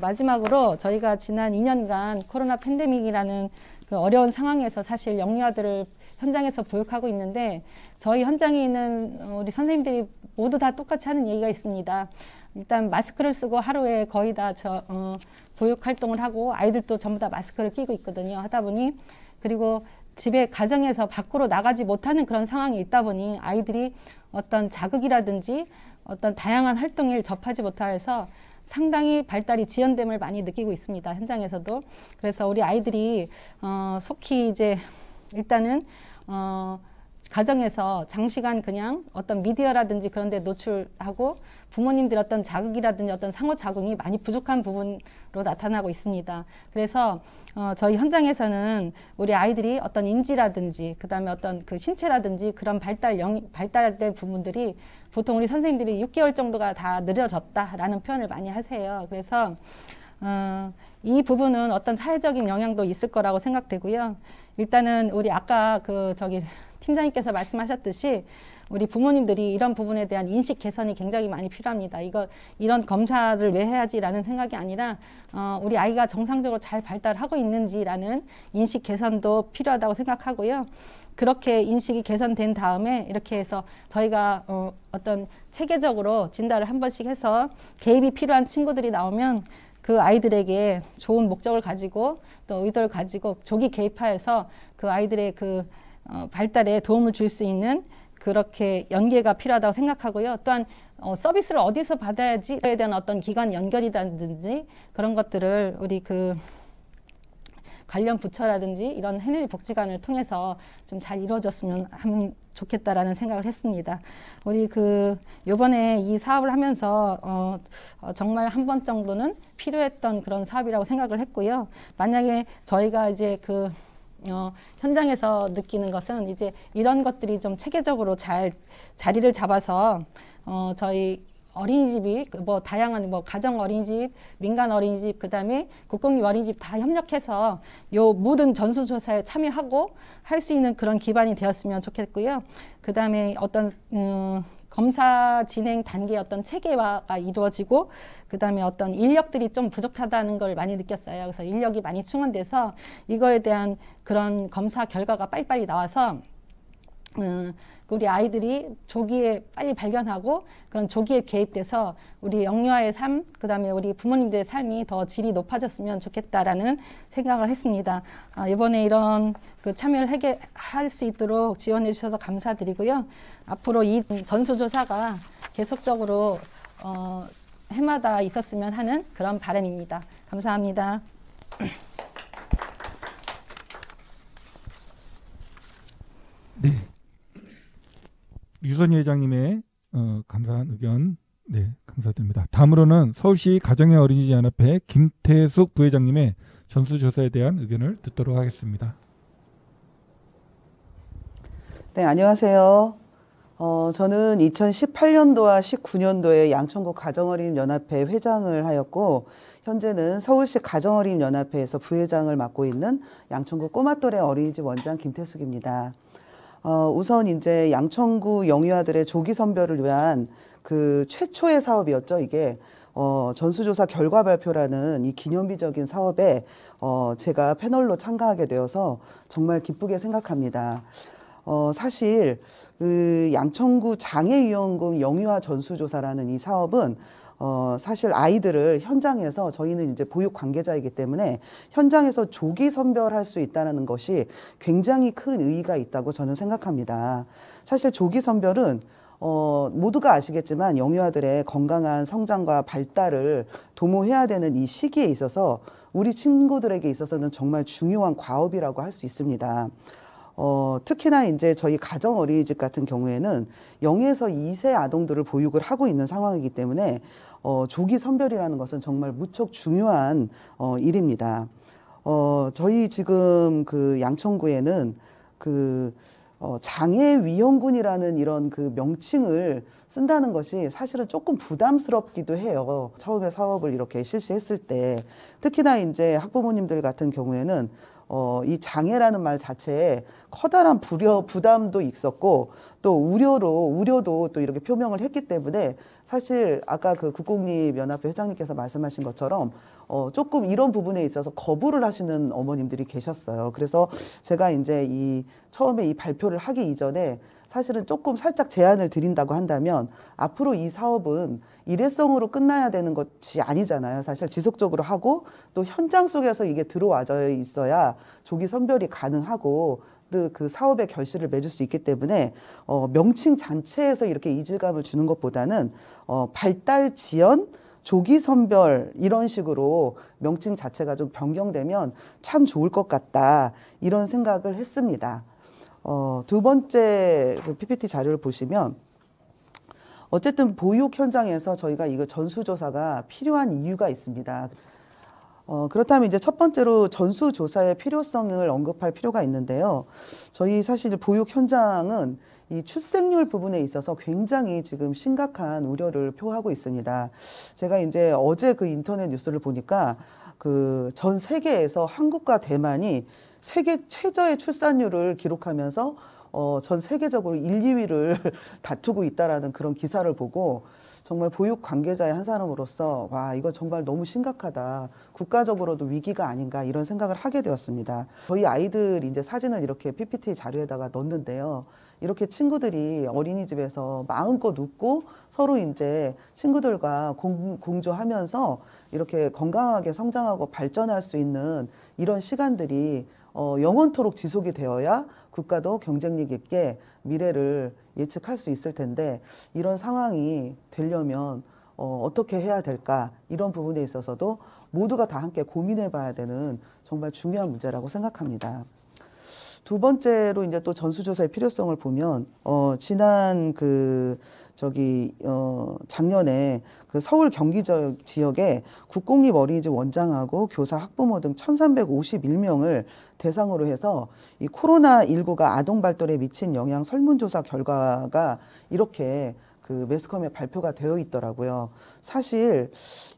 마지막으로 저희가 지난 2년간 코로나 팬데믹이라는 어려운 상황에서 사실 영유아들을 현장에서 보육하고 있는데 저희 현장에 있는 우리 선생님들이 모두 다 똑같이 하는 얘기가 있습니다. 일단 마스크를 쓰고 하루에 거의 다 보육 활동을 하고 아이들도 전부 다 마스크를 끼고 있거든요. 하다 보니 그리고 집에 가정에서 밖으로 나가지 못하는 그런 상황이 있다 보니 아이들이 어떤 자극이라든지 어떤 다양한 활동을 접하지 못해서 상당히 발달이 지연됨을 많이 느끼고 있습니다. 현장에서도. 그래서 우리 아이들이 속히 이제 일단은 가정에서 장시간 그냥 어떤 미디어라든지 그런 데 노출하고 부모님들 어떤 자극이라든지 어떤 상호작용이 많이 부족한 부분으로 나타나고 있습니다. 그래서 저희 현장에서는 우리 아이들이 어떤 인지라든지 그다음에 어떤 신체라든지 그런 발달된 부분들이 보통 우리 선생님들이 6개월 정도가 다 느려졌다라는 표현을 많이 하세요. 그래서 이 부분은 어떤 사회적인 영향도 있을 거라고 생각되고요. 일단은 우리 아까 팀장님께서 말씀하셨듯이 우리 부모님들이 이런 부분에 대한 인식 개선이 굉장히 많이 필요합니다. 이런 검사를 왜 해야지라는 생각이 아니라 우리 아이가 정상적으로 잘 발달하고 있는지라는 인식 개선도 필요하다고 생각하고요. 그렇게 인식이 개선된 다음에 이렇게 해서 저희가 어떤 체계적으로 진단을 한 번씩 해서 개입이 필요한 친구들이 나오면 그 아이들에게 좋은 목적을 가지고 또 의도를 가지고 조기 개입하여서 그 아이들의 그 발달에 도움을 줄 수 있는 그렇게 연계가 필요하다고 생각하고요. 또한 서비스를 어디서 받아야지에 대한 어떤 기관 연결이라든지 그런 것들을 우리 그 관련 부처라든지 이런 행일복지관을 통해서 좀 잘 이루어졌으면 하면 좋겠다라는 생각을 했습니다. 우리 그 요번에 이 사업을 하면서 정말 한 번 정도는 필요했던 그런 사업이라고 생각을 했고요. 만약에 저희가 이제 그 현장에서 느끼는 것은 이제 이런 것들이 좀 체계적으로 잘 자리를 잡아서 저희 어린이집이 뭐 다양한 뭐 가정 어린이집, 민간 어린이집, 그다음에 국공립 어린이집 다 협력해서 요 모든 전수조사에 참여하고 할 수 있는 그런 기반이 되었으면 좋겠고요. 그다음에 어떤 검사 진행 단계의 어떤 체계화가 이루어지고 그다음에 어떤 인력들이 좀 부족하다는 걸 많이 느꼈어요. 그래서 인력이 많이 충원돼서 이거에 대한 그런 검사 결과가 빨리빨리 나와서 우리 아이들이 조기에 빨리 발견하고 그런 조기에 개입돼서 우리 영유아의 삶, 그다음에 우리 부모님들의 삶이 더 질이 높아졌으면 좋겠다라는 생각을 했습니다. 이번에 이런 그 참여를 할 수 있도록 지원해 주셔서 감사드리고요. 앞으로 이 전수조사가 계속적으로 해마다 있었으면 하는 그런 바람입니다. 감사합니다. 네. 유선희 회장님의 감사한 의견 감사드립니다. 다음으로는 서울시 가정의 어린이집 연합회 김태숙 부회장님의 전수조사에 대한 의견을 듣도록 하겠습니다. 네, 안녕하세요. 저는 2018년도와 19년도에 양천구 가정어린이집 연합회 회장을 하였고 현재는 서울시 가정어린이집 연합회에서 부회장을 맡고 있는 양천구 꼬마또래 어린이집 원장 김태숙입니다. 우선 이제 양천구 영유아들의 조기 선별을 위한 그 최초의 사업이었죠. 이게 전수조사 결과 발표라는 이 기념비적인 사업에 제가 패널로 참가하게 되어서 정말 기쁘게 생각합니다. 사실 그 양천구 장애위험금 영유아 전수조사라는 이 사업은 사실 아이들을 현장에서 저희는 이제 보육 관계자이기 때문에 현장에서 조기 선별할 수 있다는 것이 굉장히 큰 의의가 있다고 저는 생각합니다. 사실 조기 선별은 모두가 아시겠지만 영유아들의 건강한 성장과 발달을 도모해야 되는 이 시기에 있어서 우리 친구들에게 있어서는 정말 중요한 과업이라고 할 수 있습니다. 특히나 이제 저희 가정 어린이집 같은 경우에는 0에서 2세 아동들을 보육을 하고 있는 상황이기 때문에 조기 선별이라는 것은 정말 무척 중요한 일입니다. 저희 지금 그 양천구에는 그 장애위험군이라는 이런 그 명칭을 쓴다는 것이 사실은 조금 부담스럽기도 해요. 처음에 사업을 이렇게 실시했을 때 특히나 이제 학부모님들 같은 경우에는 이 장애라는 말 자체에 커다란 부담도 있었고 또 우려도 또 이렇게 표명을 했기 때문에 사실 아까 그 국공립연합회 회장님께서 말씀하신 것처럼 조금 이런 부분에 있어서 거부를 하시는 어머님들이 계셨어요. 그래서 제가 이제 처음에 이 발표를 하기 이전에 사실은 조금 살짝 제안을 드린다고 한다면 앞으로 이 사업은 일회성으로 끝나야 되는 것이 아니잖아요. 사실 지속적으로 하고 또 현장 속에서 이게 들어와져 있어야 조기 선별이 가능하고 또 그 사업의 결실을 맺을 수 있기 때문에 명칭 자체에서 이렇게 이질감을 주는 것보다는 발달 지연 조기 선별 이런 식으로 명칭 자체가 좀 변경되면 참 좋을 것 같다 이런 생각을 했습니다. 두 번째 그 PPT 자료를 보시면 어쨌든 보육 현장에서 저희가 이거 전수조사가 필요한 이유가 있습니다. 그렇다면 이제 첫 번째로 전수조사의 필요성을 언급할 필요가 있는데요. 저희 사실 보육 현장은 이 출생률 부분에 있어서 굉장히 지금 심각한 우려를 표하고 있습니다. 제가 이제 어제 그 인터넷 뉴스를 보니까 그 전 세계에서 한국과 대만이 세계 최저의 출산율을 기록하면서 전 세계적으로 1, 2위를 다투고 있다라는 그런 기사를 보고 정말 보육 관계자의 한 사람으로서 와, 이거 정말 너무 심각하다. 국가적으로도 위기가 아닌가 이런 생각을 하게 되었습니다. 저희 아이들 이제 사진을 이렇게 PPT 자료에다가 넣었는데요. 이렇게 친구들이 어린이집에서 마음껏 웃고 서로 이제 친구들과 공조하면서 이렇게 건강하게 성장하고 발전할 수 있는 이런 시간들이 영원토록 지속이 되어야 국가도 경쟁력 있게 미래를 예측할 수 있을 텐데 이런 상황이 되려면 어떻게 해야 될까 이런 부분에 있어서도 모두가 다 함께 고민해 봐야 되는 정말 중요한 문제라고 생각합니다. 두 번째로 이제 또 전수조사의 필요성을 보면 지난 작년에 그 서울 경기 지역에 국공립 어린이집 원장하고 교사 학부모 등 1,351명을 대상으로 해서 이 코로나19가 아동 발달에 미친 영향 설문조사 결과가 이렇게 그 매스컴에 발표가 되어 있더라고요. 사실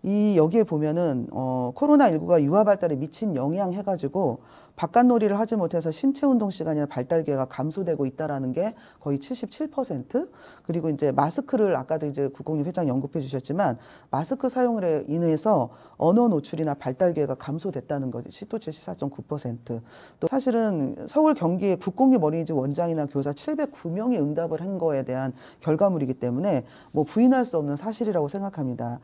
여기에 보면은 코로나19가 유아 발달에 미친 영향 해가지고 바깥놀이를 하지 못해서 신체 운동 시간이나 발달 기회가 감소되고 있다라는 게 거의 77%. 그리고 이제 마스크를 아까도 이제 국공립 회장 언급해 주셨지만 마스크 사용으로 인해서 언어 노출이나 발달 기회가 감소됐다는 것이 또 74.9%. 또 사실은 서울 경기의 국공립 어린이집 원장이나 교사 709명이 응답을 한 거에 대한 결과물이기 때문에 뭐 부인할 수 없는 사실이라고 생각합니다.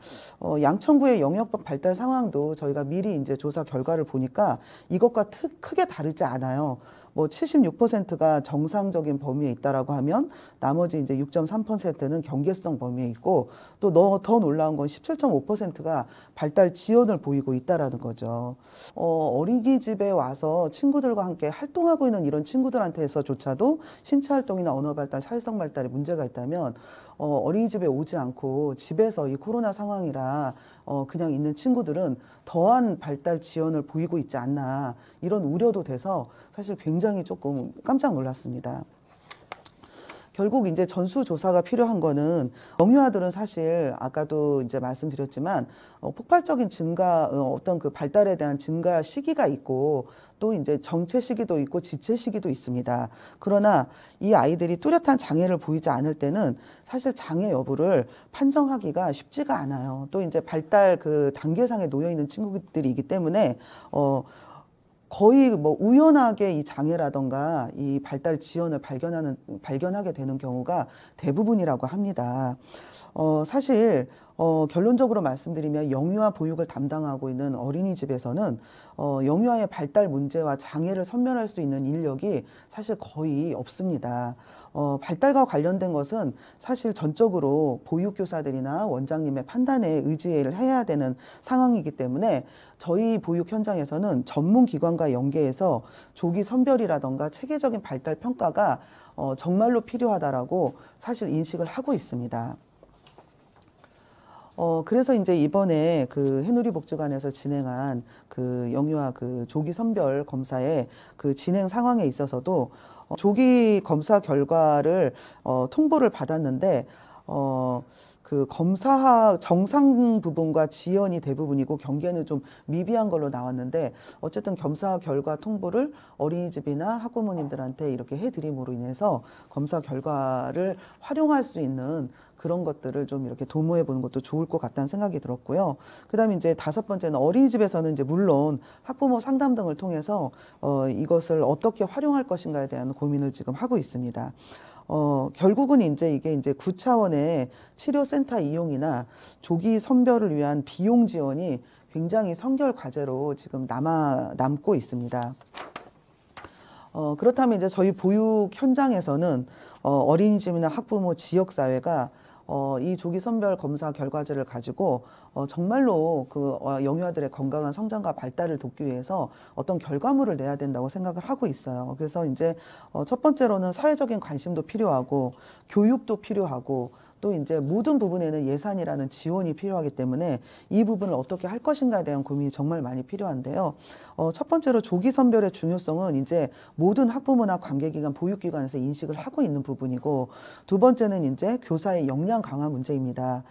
양천구의 영역적 발달 상황도 저희가 미리 이제 조사 결과를 보니까 이것과 크게 다르지 않아요. 뭐 76%가 정상적인 범위에 있다라고 하면 나머지 이제 6.3%는 경계성 범위에 있고 또 더 놀라운 건 17.5%가 발달 지연을 보이고 있다라는 거죠. 어린이집에 와서 친구들과 함께 활동하고 있는 이런 친구들한테서조차도 신체 활동이나 언어 발달, 사회성 발달에 문제가 있다면 어린이집에 오지 않고 집에서 이 코로나 상황이라 그냥 있는 친구들은 더한 발달 지연을 보이고 있지 않나 이런 우려도 돼서 사실 굉장히 조금 깜짝 놀랐습니다. 결국 이제 전수조사가 필요한 거는 영유아들은 사실 아까도 이제 말씀드렸지만 폭발적인 증가 어떤 그 발달에 대한 증가 시기가 있고 또 이제 정체 시기도 있고 지체 시기도 있습니다. 그러나 이 아이들이 뚜렷한 장애를 보이지 않을 때는 사실 장애 여부를 판정하기가 쉽지가 않아요. 또 이제 발달 그 단계상에 놓여 있는 친구들이기 때문에 거의 뭐 우연하게 이 장애라던가 이 발달 지연을 발견하게 되는 경우가 대부분이라고 합니다. 사실 결론적으로 말씀드리면 영유아 보육을 담당하고 있는 어린이집에서는 영유아의 발달 문제와 장애를 선별할 수 있는 인력이 사실 거의 없습니다. 발달과 관련된 것은 사실 전적으로 보육교사들이나 원장님의 판단에 의지를 해야 되는 상황이기 때문에 저희 보육 현장에서는 전문기관과 연계해서 조기 선별이라던가 체계적인 발달 평가가 정말로 필요하다라고 사실 인식을 하고 있습니다. 그래서 이제 이번에 그 해누리복지관에서 진행한 그 영유아 그 조기 선별 검사의 그 진행 상황에 있어서도 조기 검사 결과를 통보를 받았는데 그 검사 정상 부분과 지연이 대부분이고 경계는 좀 미비한 걸로 나왔는데 어쨌든 검사 결과 통보를 어린이집이나 학부모님들한테 이렇게 해드림으로 인해서 검사 결과를 활용할 수 있는 그런 것들을 좀 이렇게 도모해 보는 것도 좋을 것 같다는 생각이 들었고요. 그다음에 이제 다섯 번째는 어린이집에서는 이제 물론 학부모 상담 등을 통해서 이것을 어떻게 활용할 것인가에 대한 고민을 지금 하고 있습니다. 결국은 이제 이게 이제 9차원의 치료센터 이용이나 조기 선별을 위한 비용 지원이 굉장히 선결 과제로 지금 남고 있습니다. 그렇다면 이제 저희 보육 현장에서는 어린이집이나 학부모 지역사회가 이 조기 선별 검사 결과지를 가지고 정말로 그 영유아들의 건강한 성장과 발달을 돕기 위해서 어떤 결과물을 내야 된다고 생각을 하고 있어요. 그래서 이제 첫 번째로는 사회적인 관심도 필요하고 교육도 필요하고 또 이제 모든 부분에는 예산이라는 지원이 필요하기 때문에 이 부분을 어떻게 할 것인가에 대한 고민이 정말 많이 필요한데요. 첫 번째로 조기 선별의 중요성은 이제 모든 학부모나 관계기관, 보육기관에서 인식을 하고 있는 부분이고 두 번째는 이제 교사의 역량 강화 문제입니다.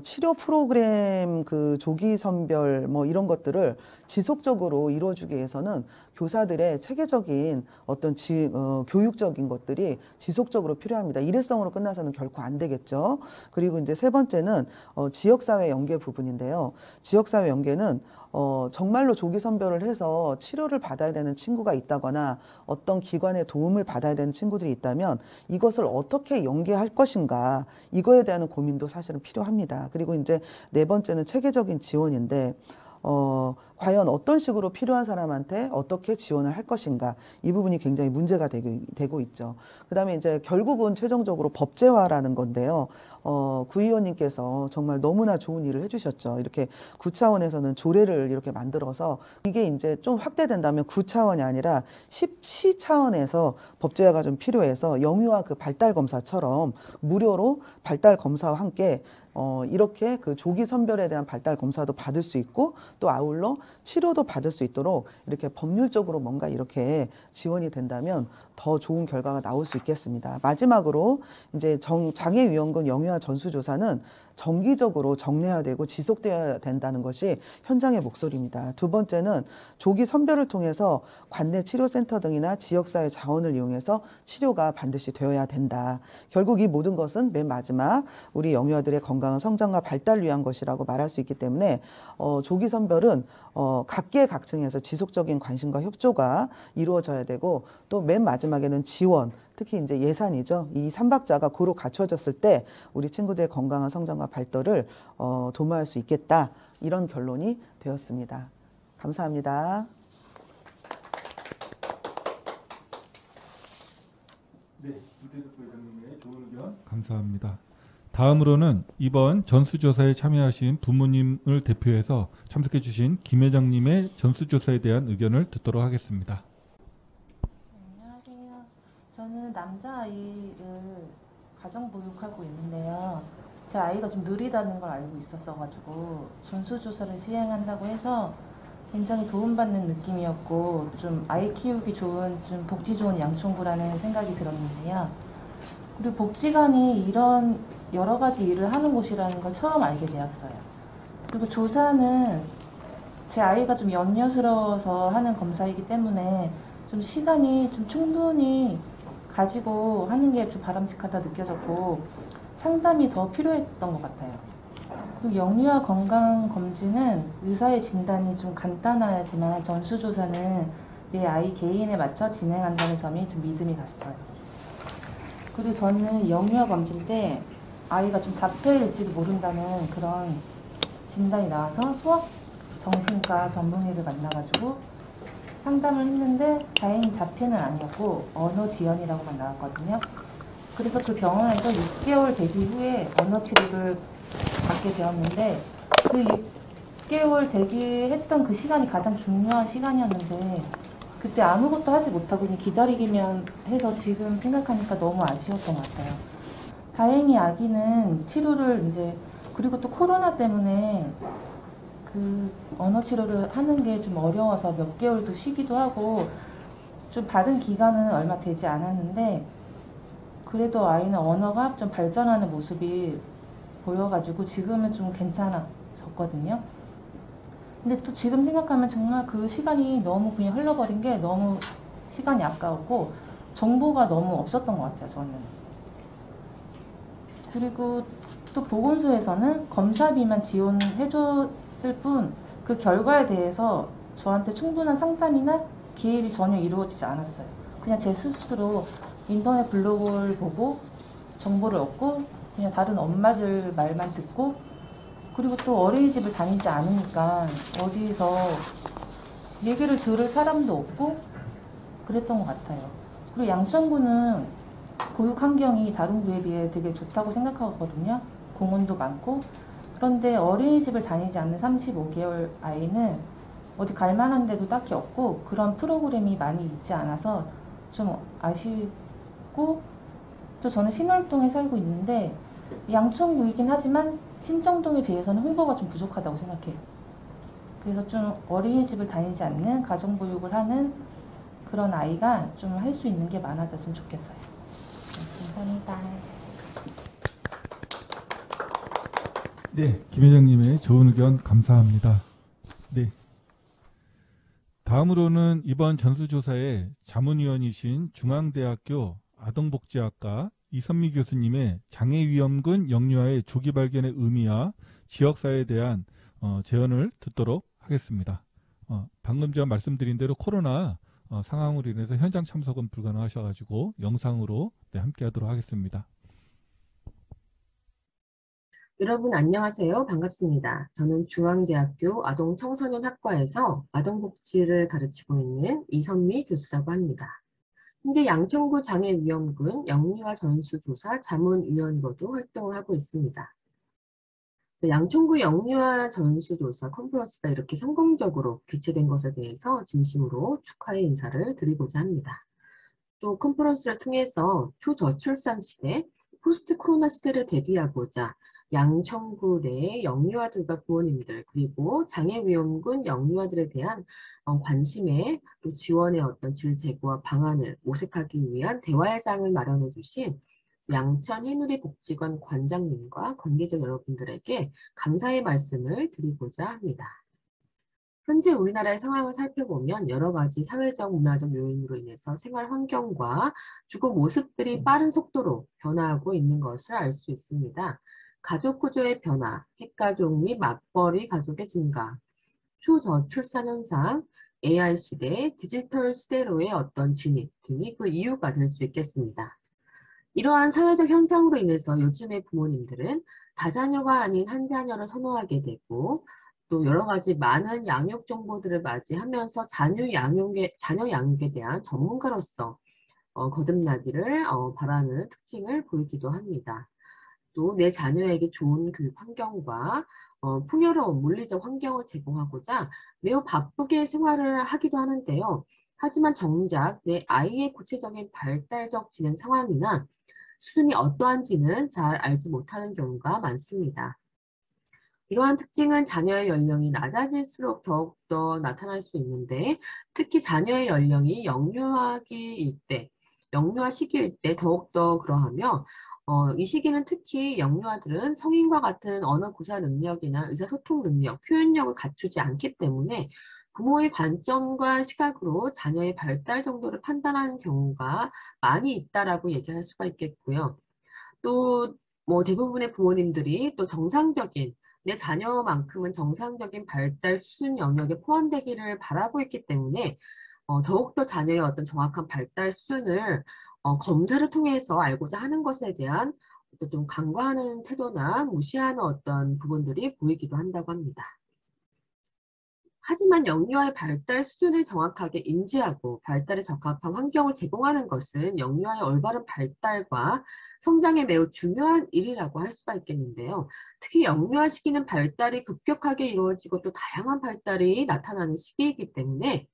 치료 프로그램 그 조기 선별 뭐 이런 것들을 지속적으로 이루어주기 위해서는 교사들의 체계적인 어떤 교육적인 것들이 지속적으로 필요합니다. 일회성으로 끝나서는 결코 안 되겠죠. 그리고 이제 세 번째는 지역사회 연계 부분인데요. 지역사회 연계는 정말로 조기 선별을 해서 치료를 받아야 되는 친구가 있다거나 어떤 기관의 도움을 받아야 되는 친구들이 있다면 이것을 어떻게 연계할 것인가, 이거에 대한 고민도 사실은 필요합니다. 그리고 이제 네 번째는 체계적인 지원인데 과연 어떤 식으로 필요한 사람한테 어떻게 지원을 할 것인가, 이 부분이 굉장히 문제가 되고 있죠. 그다음에 이제 결국은 최종적으로 법제화라는 건데요. 구의원님께서 정말 너무나 좋은 일을 해주셨죠. 이렇게 구 차원에서는 조례를 이렇게 만들어서 이게 이제 좀 확대된다면 9차원이 아니라 10시 차원에서 법제화가 좀 필요해서 영유아 그 발달 검사처럼 무료로 발달 검사와 함께 이렇게 그 조기 선별에 대한 발달 검사도 받을 수 있고 또 아울러 치료도 받을 수 있도록 이렇게 법률적으로 뭔가 이렇게 지원이 된다면 더 좋은 결과가 나올 수 있겠습니다. 마지막으로 이제 장애위험군 영유아 전수조사는 정기적으로 정례화되고 지속되어야 된다는 것이 현장의 목소리입니다. 두 번째는 조기 선별을 통해서 관내 치료센터 등이나 지역사회 자원을 이용해서 치료가 반드시 되어야 된다. 결국 이 모든 것은 맨 마지막 우리 영유아들의 건강한 성장과 발달을 위한 것이라고 말할 수 있기 때문에 조기 선별은 각계각층에서 지속적인 관심과 협조가 이루어져야 되고 또 맨 마지막에는 지원, 특히 이제 예산이죠. 이 삼박자가 고루 갖춰졌을 때 우리 친구들의 건강한 성장과 발달을 도모할 수 있겠다. 이런 결론이 되었습니다. 감사합니다. 네, 유대석 부회장님의 좋은 의견 감사합니다. 다음으로는 이번 전수조사에 참여하신 부모님을 대표해서 참석해 주신 김 회장님의 전수조사에 대한 의견을 듣도록 하겠습니다. 안녕하세요. 저는 남자아이를 가정보육하고 있는데요. 제 아이가 좀 느리다는 걸 알고 있었어가지고 전수조사를 시행한다고 해서 굉장히 도움받는 느낌이었고 좀 아이 키우기 좋은 좀 복지 좋은 양촌구라는 생각이 들었는데요. 그리고 복지관이 이런 여러 가지 일을 하는 곳이라는 걸 처음 알게 되었어요. 그리고 조사는 제 아이가 좀 염려스러워서 하는 검사이기 때문에 좀 시간이 좀 충분히 가지고 하는 게 좀 바람직하다 느껴졌고 상담이 더 필요했던 것 같아요. 그리고 영유아 건강검진은 의사의 진단이 좀 간단하지만 전수조사는 내 아이 개인에 맞춰 진행한다는 점이 좀 믿음이 갔어요. 그리고 저는 영유아 검진 때 아이가 좀 자폐일지도 모른다는 그런 진단이 나와서 소아 정신과 전문의를 만나가지고 상담을 했는데 다행히 자폐는 아니었고 언어 지연이라고만 나왔거든요. 그래서 그 병원에서 6개월 대기 후에 언어 치료를 받게 되었는데 그 6개월 대기했던 그 시간이 가장 중요한 시간이었는데 그때 아무것도 하지 못하고 그냥 기다리기만 해서 지금 생각하니까 너무 아쉬웠던 것 같아요. 다행히 아기는 치료를 이제 그리고 또 코로나 때문에 그 언어 치료를 하는 게 좀 어려워서 몇 개월도 쉬기도 하고 좀 받은 기간은 얼마 되지 않았는데 그래도 아이는 언어가 좀 발전하는 모습이 보여가지고 지금은 좀 괜찮아졌거든요. 근데 또 지금 생각하면 정말 그 시간이 너무 그냥 흘러버린 게 너무 시간이 아까웠고 정보가 너무 없었던 것 같아요, 저는. 그리고 또 보건소에서는 검사비만 지원해줬을 뿐 그 결과에 대해서 저한테 충분한 상담이나 기획이 전혀 이루어지지 않았어요. 그냥 제 스스로 인터넷 블로그를 보고 정보를 얻고 그냥 다른 엄마들 말만 듣고 그리고 또 어린이집을 다니지 않으니까 어디서 얘기를 들을 사람도 없고 그랬던 것 같아요. 그리고 양천구는 보육 환경이 다른 구에 비해 되게 좋다고 생각하거든요. 공원도 많고. 그런데 어린이집을 다니지 않는 35개월 아이는 어디 갈 만한 데도 딱히 없고 그런 프로그램이 많이 있지 않아서 좀 아쉽고 또 저는 신월동에 살고 있는데 양천구이긴 하지만 신정동에 비해서는 홍보가 좀 부족하다고 생각해요. 그래서 좀 어린이집을 다니지 않는 가정보육을 하는 그런 아이가 좀 할 수 있는 게 많아졌으면 좋겠어요. 네, 감사합니다. 네, 김 회장님의 좋은 의견 감사합니다. 네, 다음으로는 이번 전수조사에 자문위원이신 중앙대학교 아동복지학과 이선미 교수님의 장애위험군 영유아의 조기 발견의 의미와 지역사회에 대한 제언을 듣도록 하겠습니다. 방금 제가 말씀드린 대로 코로나 상황으로 인해서 현장 참석은 불가능하셔가지고 영상으로 함께 하도록 하겠습니다. 여러분 안녕하세요. 반갑습니다. 저는 중앙대학교 아동청소년학과에서 아동복지를 가르치고 있는 이선미 교수라고 합니다. 현재 양천구 장애위험군 영유아 전수조사 자문위원으로도 활동을 하고 있습니다. 양천구 영유아 전수조사 컨퍼런스가 이렇게 성공적으로 개최된 것에 대해서 진심으로 축하의 인사를 드리고자 합니다. 또 컨퍼런스를 통해서 초저출산 시대, 포스트 코로나 시대를 대비하고자 양천구 내 영유아들과 부모님들 그리고 장애위험군 영유아들에 대한 관심에 또 지원의 어떤 질 제고와 방안을 모색하기 위한 대화의 장을 마련해 주신 양천 해누리 복지관 관장님과 관계자 여러분들에게 감사의 말씀을 드리고자 합니다. 현재 우리나라의 상황을 살펴보면 여러 가지 사회적, 문화적 요인으로 인해서 생활 환경과 주거 모습들이 빠른 속도로 변화하고 있는 것을 알 수 있습니다. 가족 구조의 변화, 핵가족 및 맞벌이 가족의 증가, 초저출산 현상, AI 시대, 디지털 시대로의 어떤 진입 등이 그 이유가 될 수 있겠습니다. 이러한 사회적 현상으로 인해서 요즘의 부모님들은 다자녀가 아닌 한 자녀를 선호하게 되고 또 여러 가지 많은 양육 정보들을 맞이하면서 자녀 양육에 대한 전문가로서 거듭나기를 바라는 특징을 보이기도 합니다. 또 내 자녀에게 좋은 교육 환경과 풍요로운 물리적 환경을 제공하고자 매우 바쁘게 생활을 하기도 하는데요. 하지만 정작 내 아이의 구체적인 발달적 진행 상황이나 수준이 어떠한지는 잘 알지 못하는 경우가 많습니다. 이러한 특징은 자녀의 연령이 낮아질수록 더욱더 나타날 수 있는데 특히 자녀의 연령이 영유아 시기일 때 더욱더 그러하며 이 시기는 특히 영유아들은 성인과 같은 언어 구사 능력이나 의사소통 능력, 표현력을 갖추지 않기 때문에 부모의 관점과 시각으로 자녀의 발달 정도를 판단하는 경우가 많이 있다라고 얘기할 수가 있겠고요. 또 대부분의 부모님들이 또 정상적인 내 자녀만큼은 정상적인 발달 수준 영역에 포함되기를 바라고 있기 때문에 더욱더 자녀의 어떤 정확한 발달 수준을 검사를 통해서 알고자 하는 것에 대한 좀 간과하는 태도나 무시하는 어떤 부분들이 보이기도 한다고 합니다. 하지만 영유아의 발달 수준을 정확하게 인지하고 발달에 적합한 환경을 제공하는 것은 영유아의 올바른 발달과 성장에 매우 중요한 일이라고 할 수가 있겠는데요. 특히 영유아 시기는 발달이 급격하게 이루어지고 또 다양한 발달이 나타나는 시기이기 때문에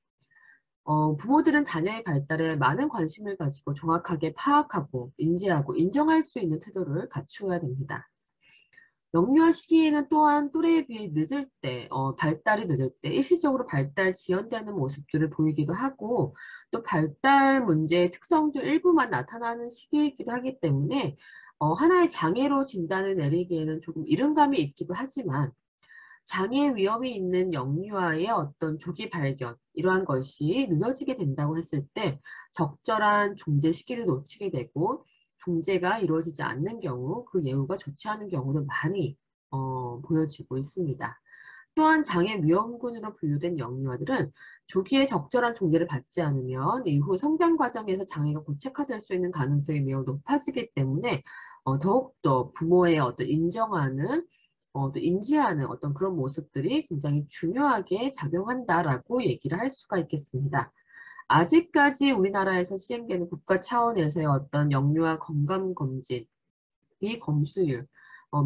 부모들은 자녀의 발달에 많은 관심을 가지고 정확하게 파악하고 인지하고 인정할 수 있는 태도를 갖추어야 됩니다. 영유아 시기에는 또한 또래에 비해 늦을 때, 발달이 늦을 때 일시적으로 발달 지연되는 모습들을 보이기도 하고 또 발달 문제의 특성 중 일부만 나타나는 시기이기도 하기 때문에 하나의 장애로 진단을 내리기에는 조금 이른감이 있기도 하지만 장애 위험이 있는 영유아의 어떤 조기 발견, 이러한 것이 늦어지게 된다고 했을 때 적절한 중재 시기를 놓치게 되고 중재가 이루어지지 않는 경우 그 예후가 좋지 않은 경우도 많이 보여지고 있습니다. 또한 장애위험군으로 분류된 영유아들은 조기에 적절한 종계를 받지 않으면 이후 성장 과정에서 장애가 고착화될 수 있는 가능성이 매우 높아지기 때문에 더욱더 부모의 어떤 인정하는 또 인지하는 어떤 그런 모습들이 굉장히 중요하게 작용한다라고 얘기를 할 수가 있겠습니다. 아직까지 우리나라에서 시행되는 국가 차원에서의 어떤 영유아 건강검진, 미검수율,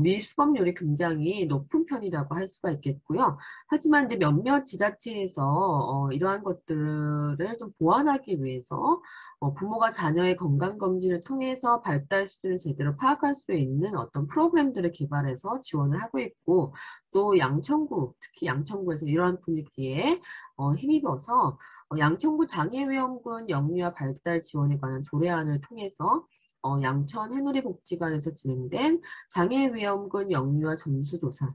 미수검률이 굉장히 높은 편이라고 할 수가 있겠고요. 하지만 이제 몇몇 지자체에서 이러한 것들을 좀 보완하기 위해서 부모가 자녀의 건강검진을 통해서 발달 수준을 제대로 파악할 수 있는 어떤 프로그램들을 개발해서 지원을 하고 있고 또 양천구, 특히 양천구에서 이러한 분위기에 힘입어서 양천구 장애위험군 영유아 발달 지원에 관한 조례안을 통해서 양천 해누리 복지관에서 진행된 장애위험군 영유아 전수조사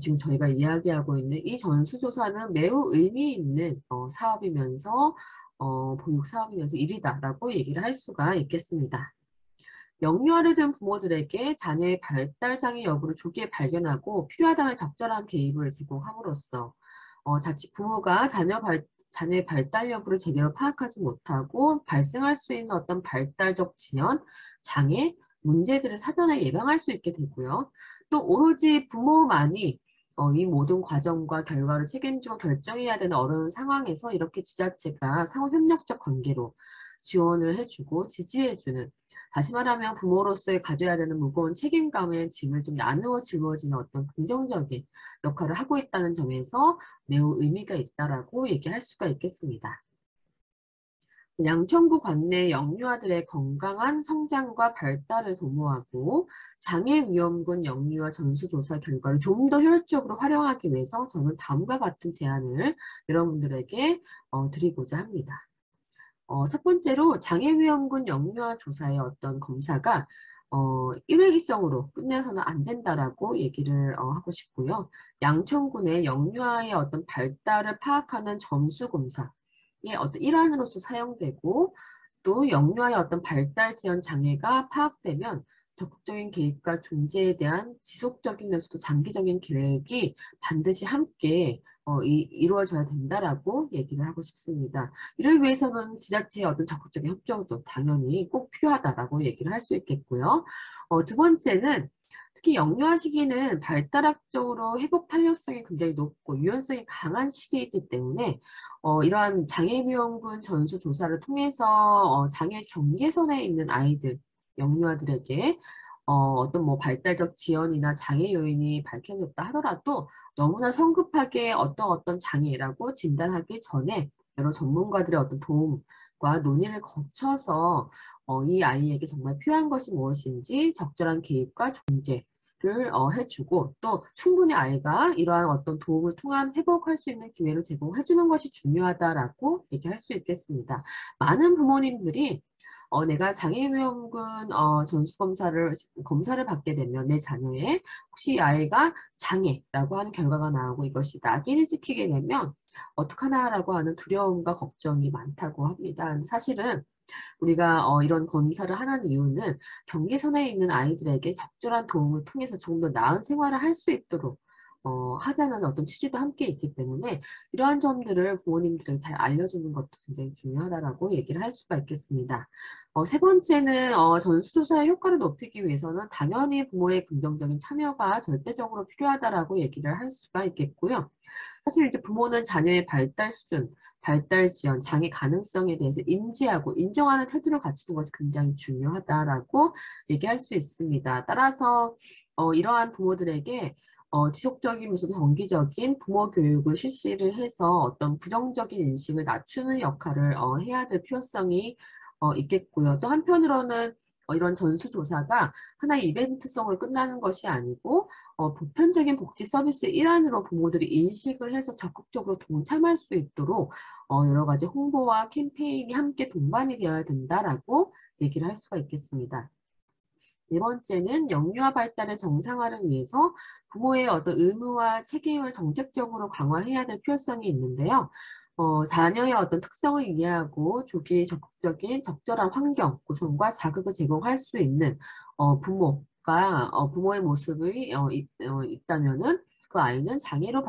지금 저희가 이야기하고 있는 이 전수조사는 매우 의미 있는 사업이면서 보육 사업이면서 일이다라고 얘기를 할 수가 있겠습니다. 영유아를 둔 부모들에게 자녀의 발달 장애 여부를 조기에 발견하고 필요하다면 적절한 개입을 제공함으로써 자칫 부모가 자녀의 발달 여부를 제대로 파악하지 못하고 발생할 수 있는 어떤 발달적 지연, 장애, 문제들을 사전에 예방할 수 있게 되고요. 또 오로지 부모만이 이 모든 과정과 결과를 책임지고 결정해야 되는 어려운 상황에서 이렇게 지자체가 상호 협력적 관계로 지원을 해주고 지지해주는, 다시 말하면 부모로서의 가져야 되는 무거운 책임감의 짐을 좀 나누어 짊어지는 어떤 긍정적인 역할을 하고 있다는 점에서 매우 의미가 있다라고 얘기할 수가 있겠습니다. 양천구 관내 영유아들의 건강한 성장과 발달을 도모하고 장애위험군 영유아 전수조사 결과를 좀 더 효율적으로 활용하기 위해서 저는 다음과 같은 제안을 여러분들에게 드리고자 합니다. 첫 번째로 장애위험군 영유아 조사의 어떤 검사가 일회기성으로 끝내서는 안 된다라고 얘기를 하고 싶고요. 양천군의 영유아의 어떤 발달을 파악하는 점수 검사의 어떤 일환으로서 사용되고, 또 영유아의 어떤 발달 지연 장애가 파악되면 적극적인 개입과 존재에 대한 지속적이면서도 장기적인 계획이 반드시 함께 이루어져야 된다라고 얘기를 하고 싶습니다. 이를 위해서는 지자체의 어떤 적극적인 협조도 당연히 꼭 필요하다라고 얘기를 할 수 있겠고요. 두 번째는 특히 영유아 시기는 발달학적으로 회복 탄력성이 굉장히 높고 유연성이 강한 시기이기 때문에 이러한 장애위험군 전수조사를 통해서 장애 경계선에 있는 아이들, 영유아들에게 어떤 뭐 발달적 지연이나 장애 요인이 밝혀졌다 하더라도 너무나 성급하게 어떤 장애라고 진단하기 전에 여러 전문가들의 어떤 도움과 논의를 거쳐서 이 아이에게 정말 필요한 것이 무엇인지 적절한 개입과 존재를 해주고, 또 충분히 아이가 이러한 어떤 도움을 통한 회복할 수 있는 기회를 제공해주는 것이 중요하다라고 얘기할 수 있겠습니다. 많은 부모님들이 내가 장애위험군 검사를 받게 되면 내 자녀의 혹시 이 아이가 장애라고 하는 결과가 나오고 이것이 낙인이 찍히게 되면 어떡하나라고 하는 두려움과 걱정이 많다고 합니다. 사실은 우리가 이런 검사를 하는 이유는 경계선에 있는 아이들에게 적절한 도움을 통해서 조금 더 나은 생활을 할 수 있도록 하자는 어떤 취지도 함께 있기 때문에 이러한 점들을 부모님들에게 잘 알려주는 것도 굉장히 중요하다라고 얘기를 할 수가 있겠습니다. 세 번째는 전수조사의 효과를 높이기 위해서는 당연히 부모의 긍정적인 참여가 절대적으로 필요하다라고 얘기를 할 수가 있겠고요. 사실 이제 부모는 자녀의 발달 수준, 발달 지연, 장애 가능성에 대해서 인지하고 인정하는 태도를 갖추는 것이 굉장히 중요하다라고 얘기할 수 있습니다. 따라서 이러한 부모들에게 지속적이면서도 정기적인 부모 교육을 실시를 해서 어떤 부정적인 인식을 낮추는 역할을 해야 될 필요성이 있겠고요. 또 한편으로는 이런 전수조사가 하나의 이벤트성으로 끝나는 것이 아니고 보편적인 복지 서비스의 일환으로 부모들이 인식을 해서 적극적으로 동참할 수 있도록 여러 가지 홍보와 캠페인이 함께 동반이 되어야 된다라고 얘기를 할 수가 있겠습니다. 네 번째는 영유아 발달의 정상화를 위해서 부모의 어떤 의무와 책임을 정책적으로 강화해야 될 필요성이 있는데요. 자녀의 어떤 특성을 이해하고 조기 적극적인 적절한 환경 구성과 자극을 제공할 수 있는 부모의 모습이 있다면은 그 아이는 장애로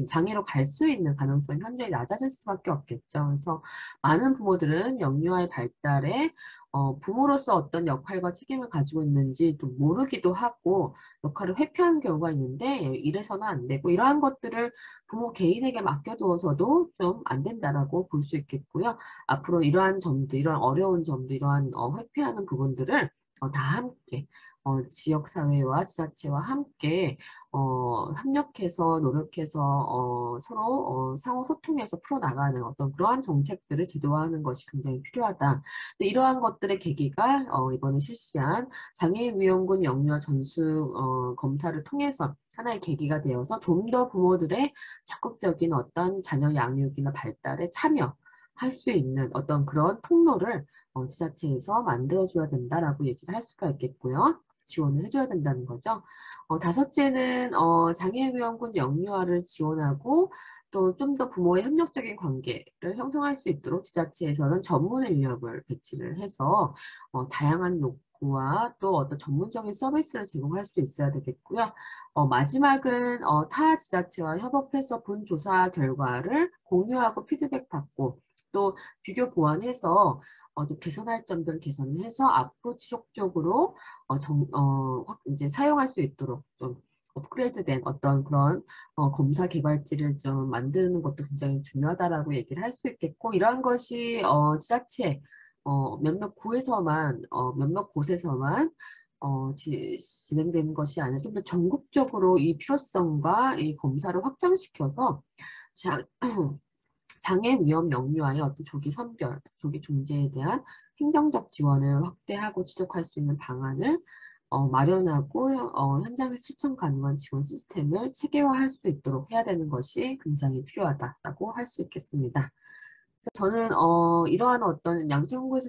장애로 갈 수 있는 가능성이 현저히 낮아질 수밖에 없겠죠. 그래서 많은 부모들은 영유아의 발달에 부모로서 어떤 역할과 책임을 가지고 있는지 또 모르기도 하고 역할을 회피하는 경우가 있는데 이래서는 안 되고, 이러한 것들을 부모 개인에게 맡겨두어서도 좀 안 된다라고 볼 수 있겠고요. 앞으로 이러한 점들, 이러한 어려운 점들, 이러한 회피하는 부분들을 다 함께 지역사회와 지자체와 함께 협력해서 노력해서 서로 상호 소통해서 풀어나가는 어떤 그러한 정책들을 제도화하는 것이 굉장히 필요하다. 근데 이러한 것들의 계기가 이번에 실시한 장애위험군 영유아 전수 검사를 통해서 하나의 계기가 되어서 좀 더 부모들의 적극적인 어떤 자녀 양육이나 발달에 참여할 수 있는 어떤 그런 통로를 지자체에서 만들어줘야 된다라고 얘기를 할 수가 있겠고요. 지원을 해줘야 된다는 거죠. 다섯째는 장애위험군 영유아를 지원하고 또 좀 더 부모의 협력적인 관계를 형성할 수 있도록 지자체에서는 전문 인력을 배치를 해서 다양한 욕구와 또 어떤 전문적인 서비스를 제공할 수 있어야 되겠고요. 마지막은 타 지자체와 협업해서 본 조사 결과를 공유하고 피드백 받고 또 비교 보완해서 좀 개선할 점들을 개선을 해서 앞으로 지속적으로 이제 사용할 수 있도록 좀 업그레이드된 어떤 그런 검사 개발지를 좀 만드는 것도 굉장히 중요하다라고 얘기를 할 수 있겠고, 이러한 것이 지자체 몇몇 구에서만 몇몇 곳에서만 진행되는 것이 아니라 좀 더 전국적으로 이 필요성과 이 검사를 확장시켜서 장애 위험 영유아의 어떤 조기 선별, 조기 중재에 대한 행정적 지원을 확대하고 지속할 수 있는 방안을 마련하고 현장에서 실천 가능한 지원 시스템을 체계화할 수 있도록 해야 되는 것이 굉장히 필요하다라고 할 수 있겠습니다. 그래서 저는 이러한 어떤 양천구에서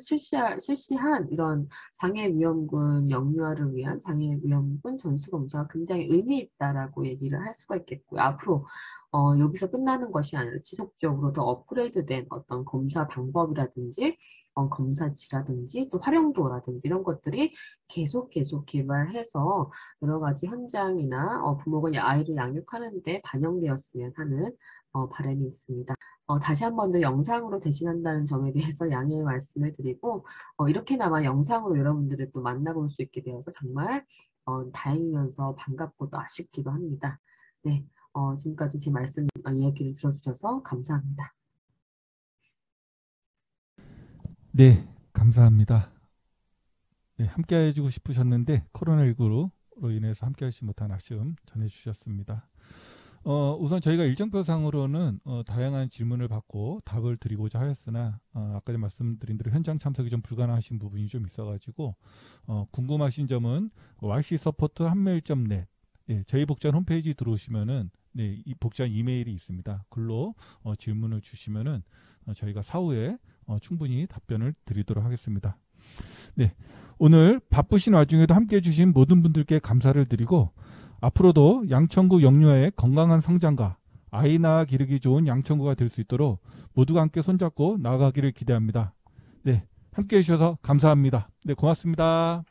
실시한 이런 장애위험군 영유아를 위한 장애위험군 전수검사가 굉장히 의미 있다라고 얘기를 할 수가 있겠고요. 앞으로 여기서 끝나는 것이 아니라 지속적으로 더 업그레이드된 어떤 검사 방법이라든지 검사지라든지 또 활용도라든지 이런 것들이 계속 개발해서 여러 가지 현장이나 부모가 아이를 양육하는 데 반영되었으면 하는 바람이 있습니다. 다시 한 번 더 영상으로 대신한다는 점에 대해서 양해의 말씀을 드리고 이렇게나마 영상으로 여러분들을 또 만나볼 수 있게 되어서 정말 다행이면서 반갑고 또 아쉽기도 합니다. 네, 지금까지 제 말씀 이야기를 들어주셔서 감사합니다. 네, 감사합니다. 네, 함께 해주고 싶으셨는데 코로나19로 인해서 함께 하지 못한 아쉬움 전해주셨습니다. 우선 저희가 일정표상으로는 다양한 질문을 받고 답을 드리고자 하였으나 아까 말씀드린 대로 현장 참석이 좀 불가능하신 부분이 좀 있어가지고 궁금하신 점은 ycsupport@mail.net 저희 복지관 홈페이지 들어오시면은 이 복지관 이메일이 있습니다. 글로 질문을 주시면은 저희가 사후에 충분히 답변을 드리도록 하겠습니다. 네, 오늘 바쁘신 와중에도 함께해 주신 모든 분들께 감사를 드리고 앞으로도 양천구 영유아의 건강한 성장과 아이 낳아 기르기 좋은 양천구가 될 수 있도록 모두가 함께 손잡고 나아가기를 기대합니다. 네, 함께해 주셔서 감사합니다. 네, 고맙습니다.